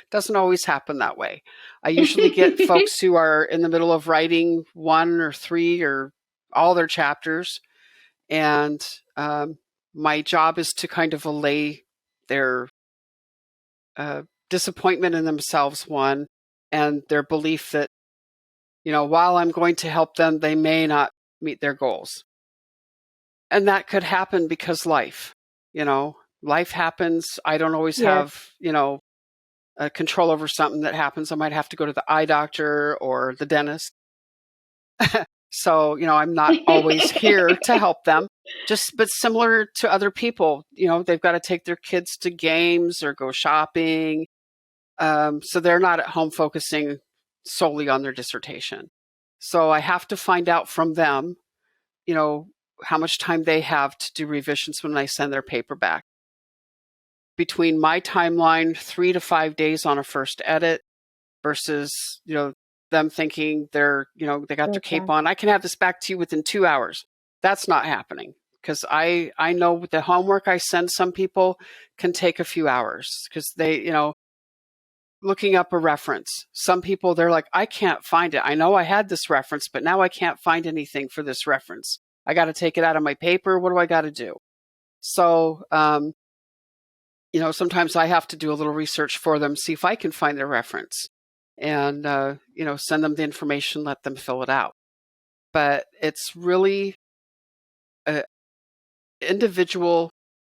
Doesn't always happen that way. I usually get folks who are in the middle of writing 1 or 3 or all their chapters, and my job is to kind of allay their disappointment in themselves, one, and their belief that, while I'm going to help them, they may not meet their goals. And that could happen because life happens. I don't always have, control over something that happens. I might have to go to the eye doctor or the dentist. So, I'm not always here to help them. But similar to other people, they've got to take their kids to games or go shopping. So they're not at home focusing solely on their dissertation. So I have to find out from them, how much time they have to do revisions when I send their paper back. Between my timeline, 3 to 5 days on a first edit versus, them thinking they got their cape on. I can have this back to you within 2 hours. That's not happening, because I know the homework I send some people can take a few hours, because they, looking up a reference. Some people, they're like, I can't find it. I know I had this reference, but now I can't find anything for this reference. I got to take it out of my paper. What do I got to do? So, sometimes I have to do a little research for them, see if I can find their reference. and, send them the information, let them fill it out. But it's really an individual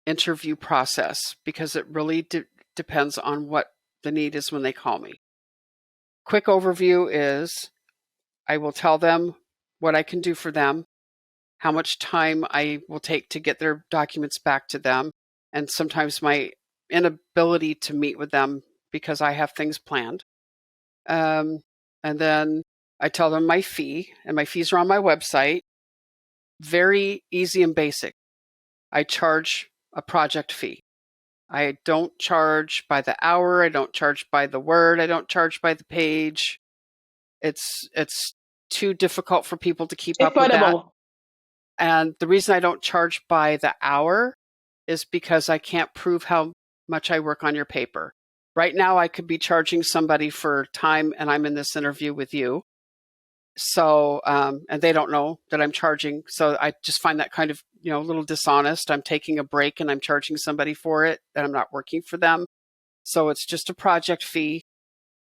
interview process because it really depends on what the need is when they call me. Quick overview is I will tell them what I can do for them, how much time I will take to get their documents back to them, and sometimes my inability to meet with them because I have things planned. And then I tell them my fee, and my fees are on my website. Very easy and basic. I charge a project fee. I don't charge by the hour. I don't charge by the word. I don't charge by the page. It's too difficult for people to keep up with that. And the reason I don't charge by the hour is because I can't prove how much I work on your paper. Right now, I could be charging somebody for time, and I'm in this interview with you. So, and they don't know that I'm charging. So I just find that kind of, a little dishonest. I'm taking a break and I'm charging somebody for it, and I'm not working for them. So it's just a project fee,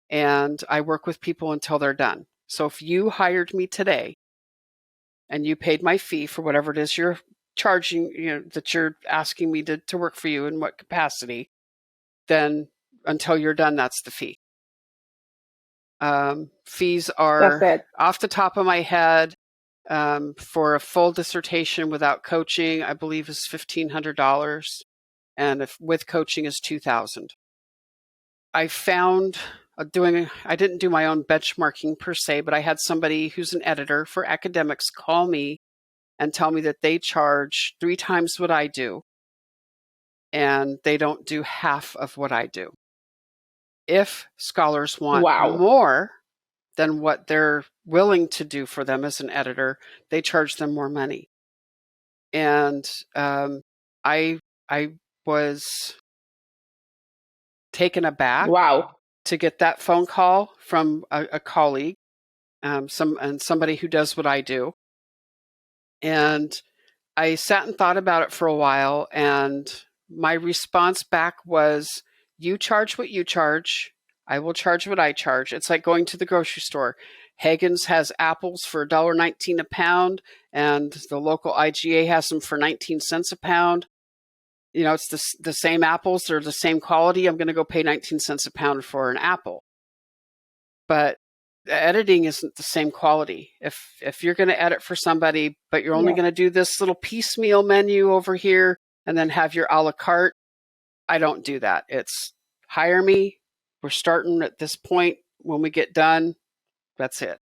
and I work with people until they're done. So if you hired me today and you paid my fee for whatever it is you're charging, that you're asking me to work for you in what capacity, then until you're done, that's the fee. Fees are off the top of my head for a full dissertation without coaching, I believe is $1,500, and with coaching is $2,000. I found I didn't do my own benchmarking per se, but I had somebody who's an editor for academics call me and tell me that they charge 3 times what I do, and they don't do half of what I do. If scholars want more than what they're willing to do for them as an editor, they charge them more money. And I was taken aback to get that phone call from a colleague, somebody who does what I do. And I sat and thought about it for a while, and my response back was, you charge what you charge. I will charge what I charge. It's like going to the grocery store. Hagen's has apples for $1.19 a pound, and the local IGA has them for 19 cents a pound. It's the same apples. They're the same quality. I'm going to go pay 19 cents a pound for an apple. But editing isn't the same quality. If you're going to edit for somebody, but you're only going to do this little piecemeal menu over here and then have your a la carte, I don't do that. It's hire me. We're starting at this point. When we get done, that's it.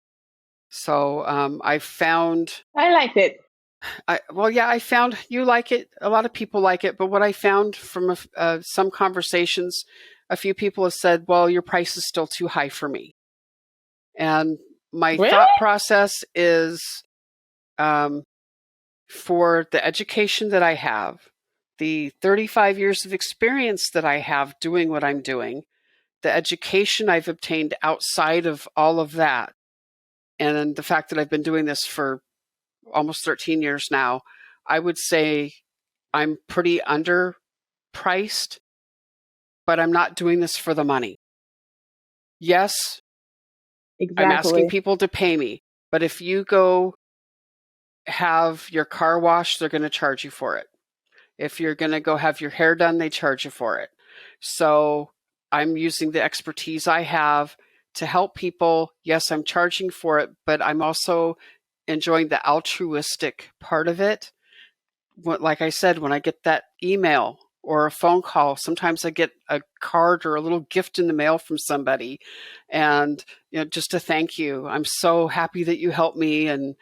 So I found... I liked it. I found you like it. A lot of people like it. But what I found from some conversations, a few people have said, well, your price is still too high for me. And my thought process is for the education that I have, the 35 years of experience that I have doing what I'm doing, the education I've obtained outside of all of that, and the fact that I've been doing this for almost 13 years now, I would say I'm pretty underpriced, but I'm not doing this for the money. Yes, exactly. I'm asking people to pay me, but if you go have your car washed, they're going to charge you for it. If you're going to go have your hair done, they charge you for it. So I'm using the expertise I have to help people. Yes, I'm charging for it, but I'm also enjoying the altruistic part of it. Like I said, when I get that email or a phone call, sometimes I get a card or a little gift in the mail from somebody, and just to thank you. I'm so happy that you helped me, and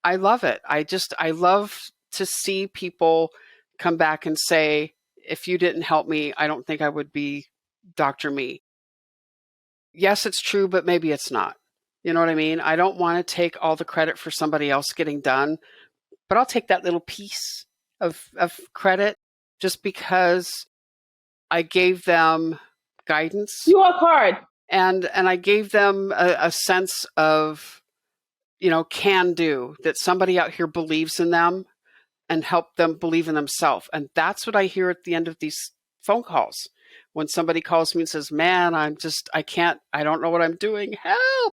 I love it. I love to see people come back and say, if you didn't help me, I don't think I would be Dr. Me. Yes, it's true, but maybe it's not. You know what I mean? I don't want to take all the credit for somebody else getting done, but I'll take that little piece of credit just because I gave them guidance. You work hard. And I gave them a sense of, can do, that somebody out here believes in them and help them believe in themselves. And that's what I hear at the end of these phone calls. when somebody calls me and says, man, I don't know what I'm doing. Help.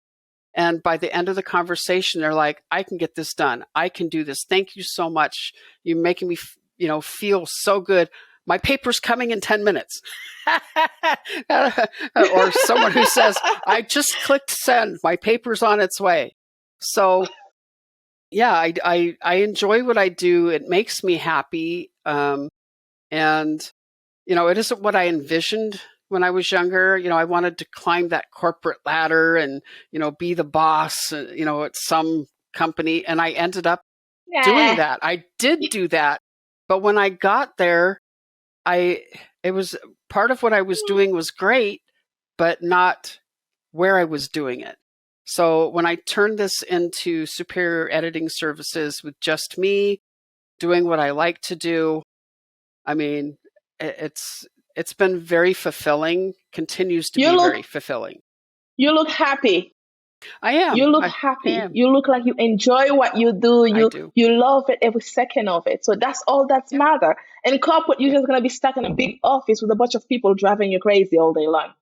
And by the end of the conversation, they're like, I can get this done. I can do this. Thank you so much. You're making me, feel so good. My paper's coming in 10 minutes. Or someone who says, I just clicked send. My paper's on its way. So yeah, I enjoy what I do. It makes me happy. And, it isn't what I envisioned when I was younger. I wanted to climb that corporate ladder and, be the boss, at some company. And I ended up doing that. I did do that. But when I got there, it was part of what I was doing was great, but not where I was doing it. So when I turned this into superior editing services with just me doing what I like to do, I mean, it's been very fulfilling, continues to be very fulfilling. You look happy. I am. You look happy. I am. You look like you enjoy what you do. I do. You love it every second of it. So that's all that's matter. In corporate, you're just gonna be stuck in a big office with a bunch of people driving you crazy all day long.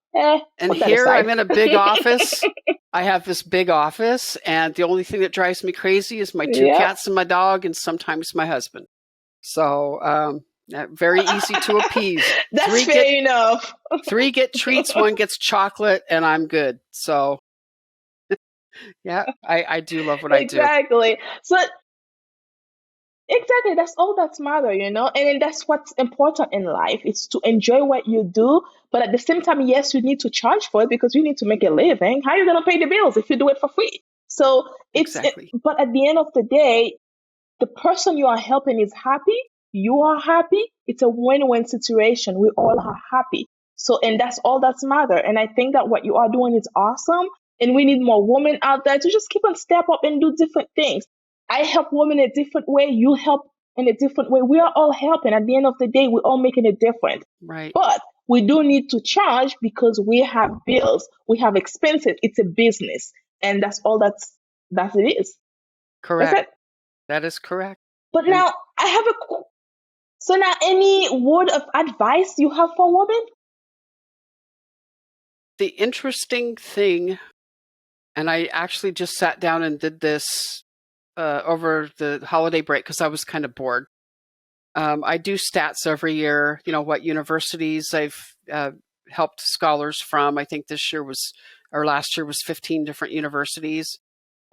And here I'm in a big office. I have this big office, and the only thing that drives me crazy is my two cats and my dog, and sometimes my husband. So very easy to appease. That's fair enough. 3 get treats, 1 gets chocolate, and I'm good. So yeah, I do love what I do. Exactly. So exactly, that's all that's matter, and then that's what's important in life. It's to enjoy what you do, but at the same time, yes, you need to charge for it because you need to make a living. How are you going to pay the bills if you do it for free? So but at the end of the day, the person you are helping is happy. You are happy. It's a win-win situation. We all are happy. So, and that's all that's matter. And I think that what you are doing is awesome. And we need more women out there to just keep on step up and do different things. I help women a different way. You help in a different way. We are all helping. At the end of the day, we're all making a difference. Right. But we do need to charge because we have bills. We have expenses. It's a business. And that's all that it is. Correct. That is correct. But now I have so now any word of advice you have for women? The interesting thing, and I actually just sat down and did this over the holiday break because I was kind of bored. I do stats every year, what universities I've helped scholars from. I think last year was 15 different universities.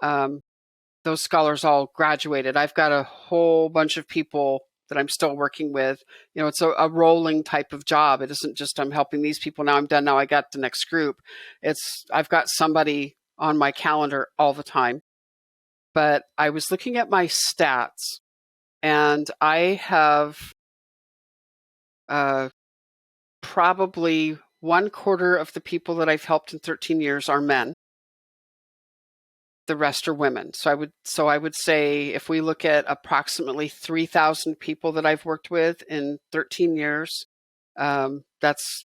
Those scholars all graduated. I've got a whole bunch of people that I'm still working with. It's a rolling type of job. It isn't just I'm helping these people, now I'm done, now I got the next group. I've got somebody on my calendar all the time. But I was looking at my stats, and I have probably 1/4 of the people that I've helped in 13 years are men. The rest are women. So I would say if we look at approximately 3,000 people that I've worked with in 13 years, that's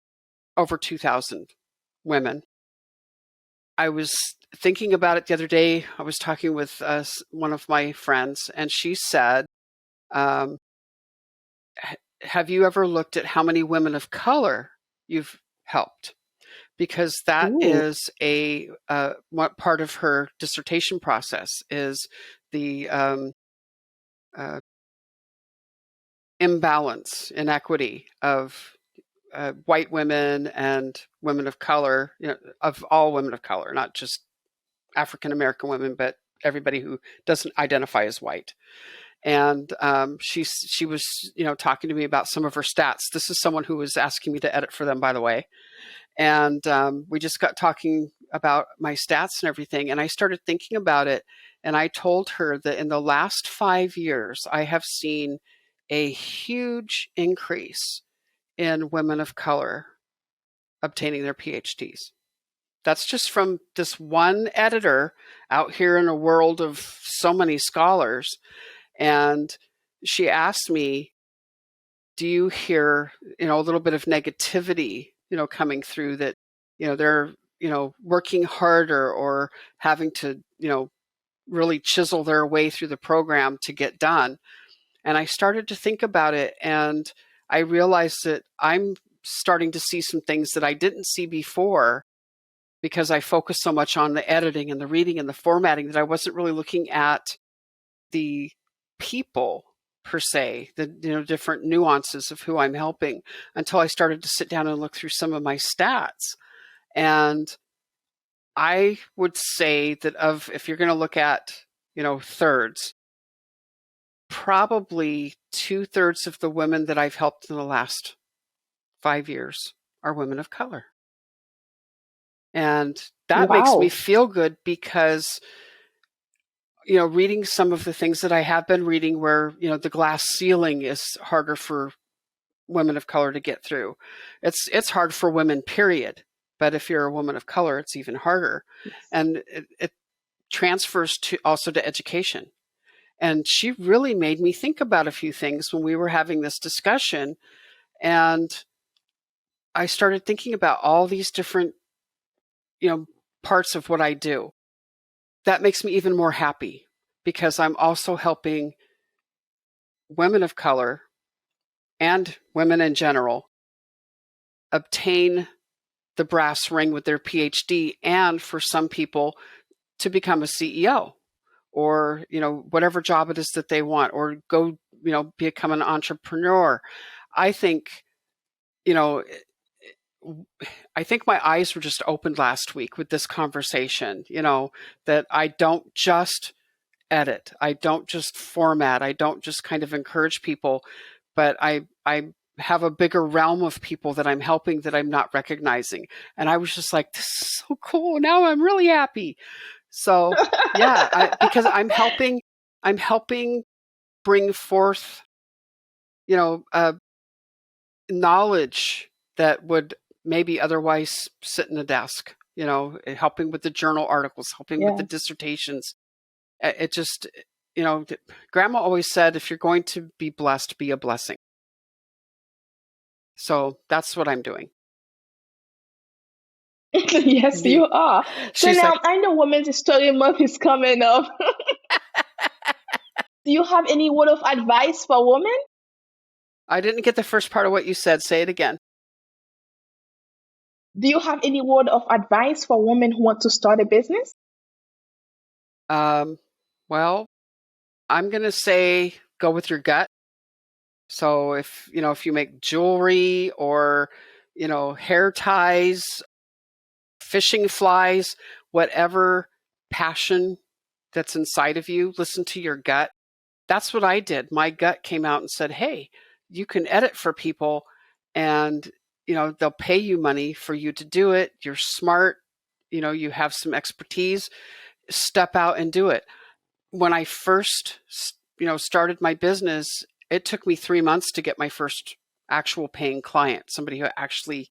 over 2,000 women. I was thinking about it the other day. I was talking with one of my friends, and she said, have you ever looked at how many women of color you've helped? Because that is what part of her dissertation process is the imbalance, inequity of white women and women of color, of all women of color, not just African American women, but everybody who doesn't identify as white. And she was, talking to me about some of her stats. This is someone who was asking me to edit for them, by the way. And we just got talking about my stats and everything. And I started thinking about it. And I told her that in the last 5 years, I have seen a huge increase in women of color obtaining their PhDs. That's just from this one editor out here in a world of so many scholars. And she asked me, do you hear, a little bit of negativity, coming through that, they're, working harder or having to, really chisel their way through the program to get done. And I started to think about it, and I realized that I'm starting to see some things that I didn't see before because I focused so much on the editing and the reading and the formatting that I wasn't really looking at the people per se, the different nuances of who I'm helping, until I started to sit down and look through some of my stats. And I would say that if you're going to look at, thirds, probably 2/3 of the women that I've helped in the last 5 years are women of color. And that makes me feel good because, reading some of the things that I have been reading where, the glass ceiling is harder for women of color to get through. It's hard for women, period. But if you're a woman of color, it's even harder. Yes. And it transfers also to education. And she really made me think about a few things when we were having this discussion. And I started thinking about all these different, parts of what I do. That makes me even more happy because I'm also helping women of color and women in general obtain the brass ring with their PhD, and for some people to become a CEO or, whatever job it is that they want, or go, become an entrepreneur. I think, I think my eyes were just opened last week with this conversation, that I don't just edit, I don't just format, I don't just kind of encourage people, but I have a bigger realm of people that I'm helping that I'm not recognizing. And I was just like, this is so cool. Now I'm really happy. So yeah, because I'm helping bring forth, knowledge that would maybe otherwise sit in a desk, helping with the journal articles, helping with the dissertations. It just, Grandma always said, if you're going to be blessed, be a blessing. So that's what I'm doing. Yes, you are. So now I know Women's History Month is coming up. Do you have any word of advice for women? I didn't get the first part of what you said. Say it again. Do you have any word of advice for women who want to start a business? Well, I'm going to say go with your gut. So if you make jewelry or, hair ties, fishing flies, whatever passion that's inside of you, listen to your gut. That's what I did. My gut came out and said, hey, you can edit for people and, they'll pay you money for you to do it. You're smart. You have some expertise. Step out and do it. When I first, started my business, it took me 3 months to get my first actual paying client, somebody who actually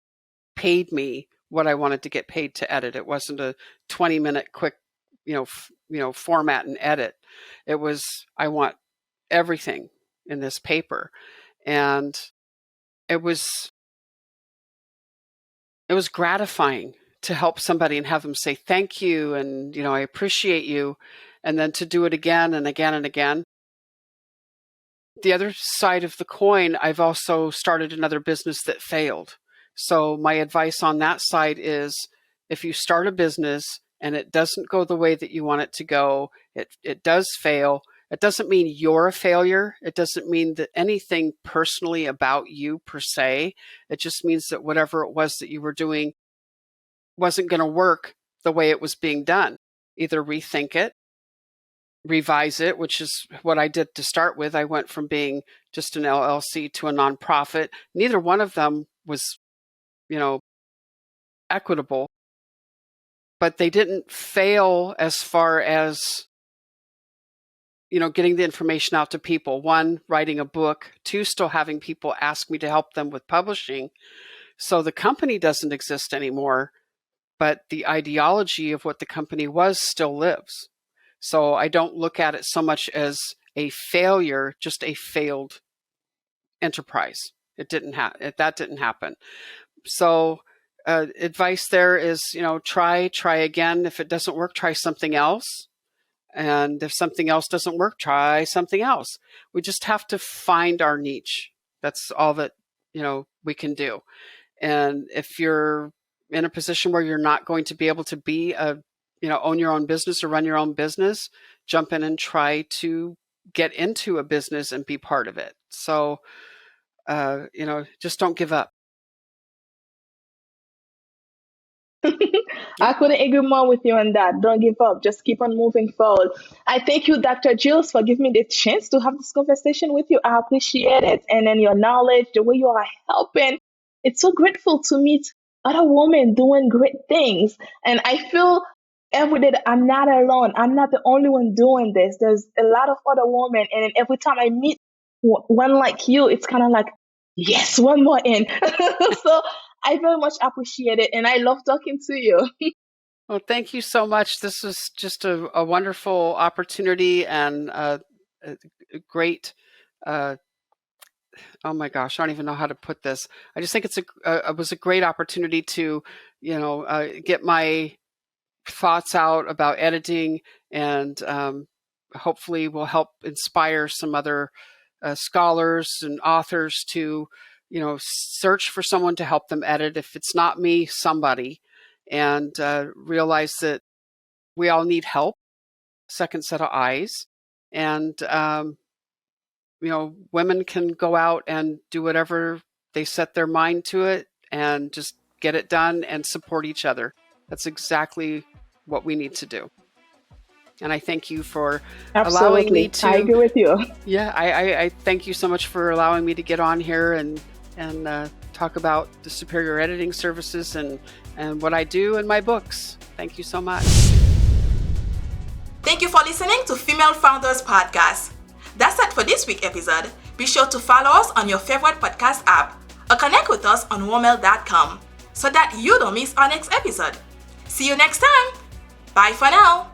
paid me what I wanted to get paid to edit. It wasn't a 20-minute quick, format and edit. It was, I want everything in this paper. And it was gratifying to help somebody and have them say thank you and, I appreciate you, and then to do it again and again and again. The other side of the coin, I've also started another business that failed. So my advice on that side is if you start a business and it doesn't go the way that you want it to go, it does fail. It doesn't mean you're a failure. It doesn't mean that anything personally about you per se. It just means that whatever it was that you were doing wasn't going to work the way it was being done. Either rethink it, revise it, which is what I did to start with. I went from being just an LLC to a nonprofit. Neither one of them was, equitable, but they didn't fail as far as, getting the information out to people. One, writing a book. Two, still having people ask me to help them with publishing. So the company doesn't exist anymore, but the ideology of what the company was still lives. So I don't look at it so much as a failure, just a failed enterprise. That didn't happen. So advice there is, try again. If it doesn't work, try something else. And if something else doesn't work, try something else. We just have to find our niche. That's all that, we can do. And if you're in a position where you're not going to be able to be own your own business or run your own business, jump in and try to get into a business and be part of it. So, just don't give up. I couldn't agree more with you on that. Don't give up. Just keep on moving forward. I thank you, Dr. Jules, for giving me the chance to have this conversation with you. I appreciate it. And then your knowledge, the way you are helping. It's so grateful to meet other women doing great things. And I feel every day that I'm not alone. I'm not the only one doing this. There's a lot of other women. And then every time I meet one like you, it's kind of like, yes, one more in. So I very much appreciate it, and I love talking to you. Well, thank you so much. This was just a wonderful opportunity and a great. Oh my gosh, I don't even know how to put this. I just think it was a great opportunity to, get my thoughts out about editing, and hopefully will help inspire some other scholars and authors to search for someone to help them edit. If it's not me, somebody, and realize that we all need help, second set of eyes. And, women can go out and do whatever they set their mind to it and just get it done and support each other. That's exactly what we need to do. And I thank you for allowing me to. I agree with you. Yeah, I thank you so much for allowing me to get on here and talk about the superior editing services and what I do in my books. Thank you so much. Thank you for listening to Female Founders Podcast. That's it for this week's episode. Be sure to follow us on your favorite podcast app or connect with us on womel.com so that you don't miss our next episode. See you next time. Bye for now.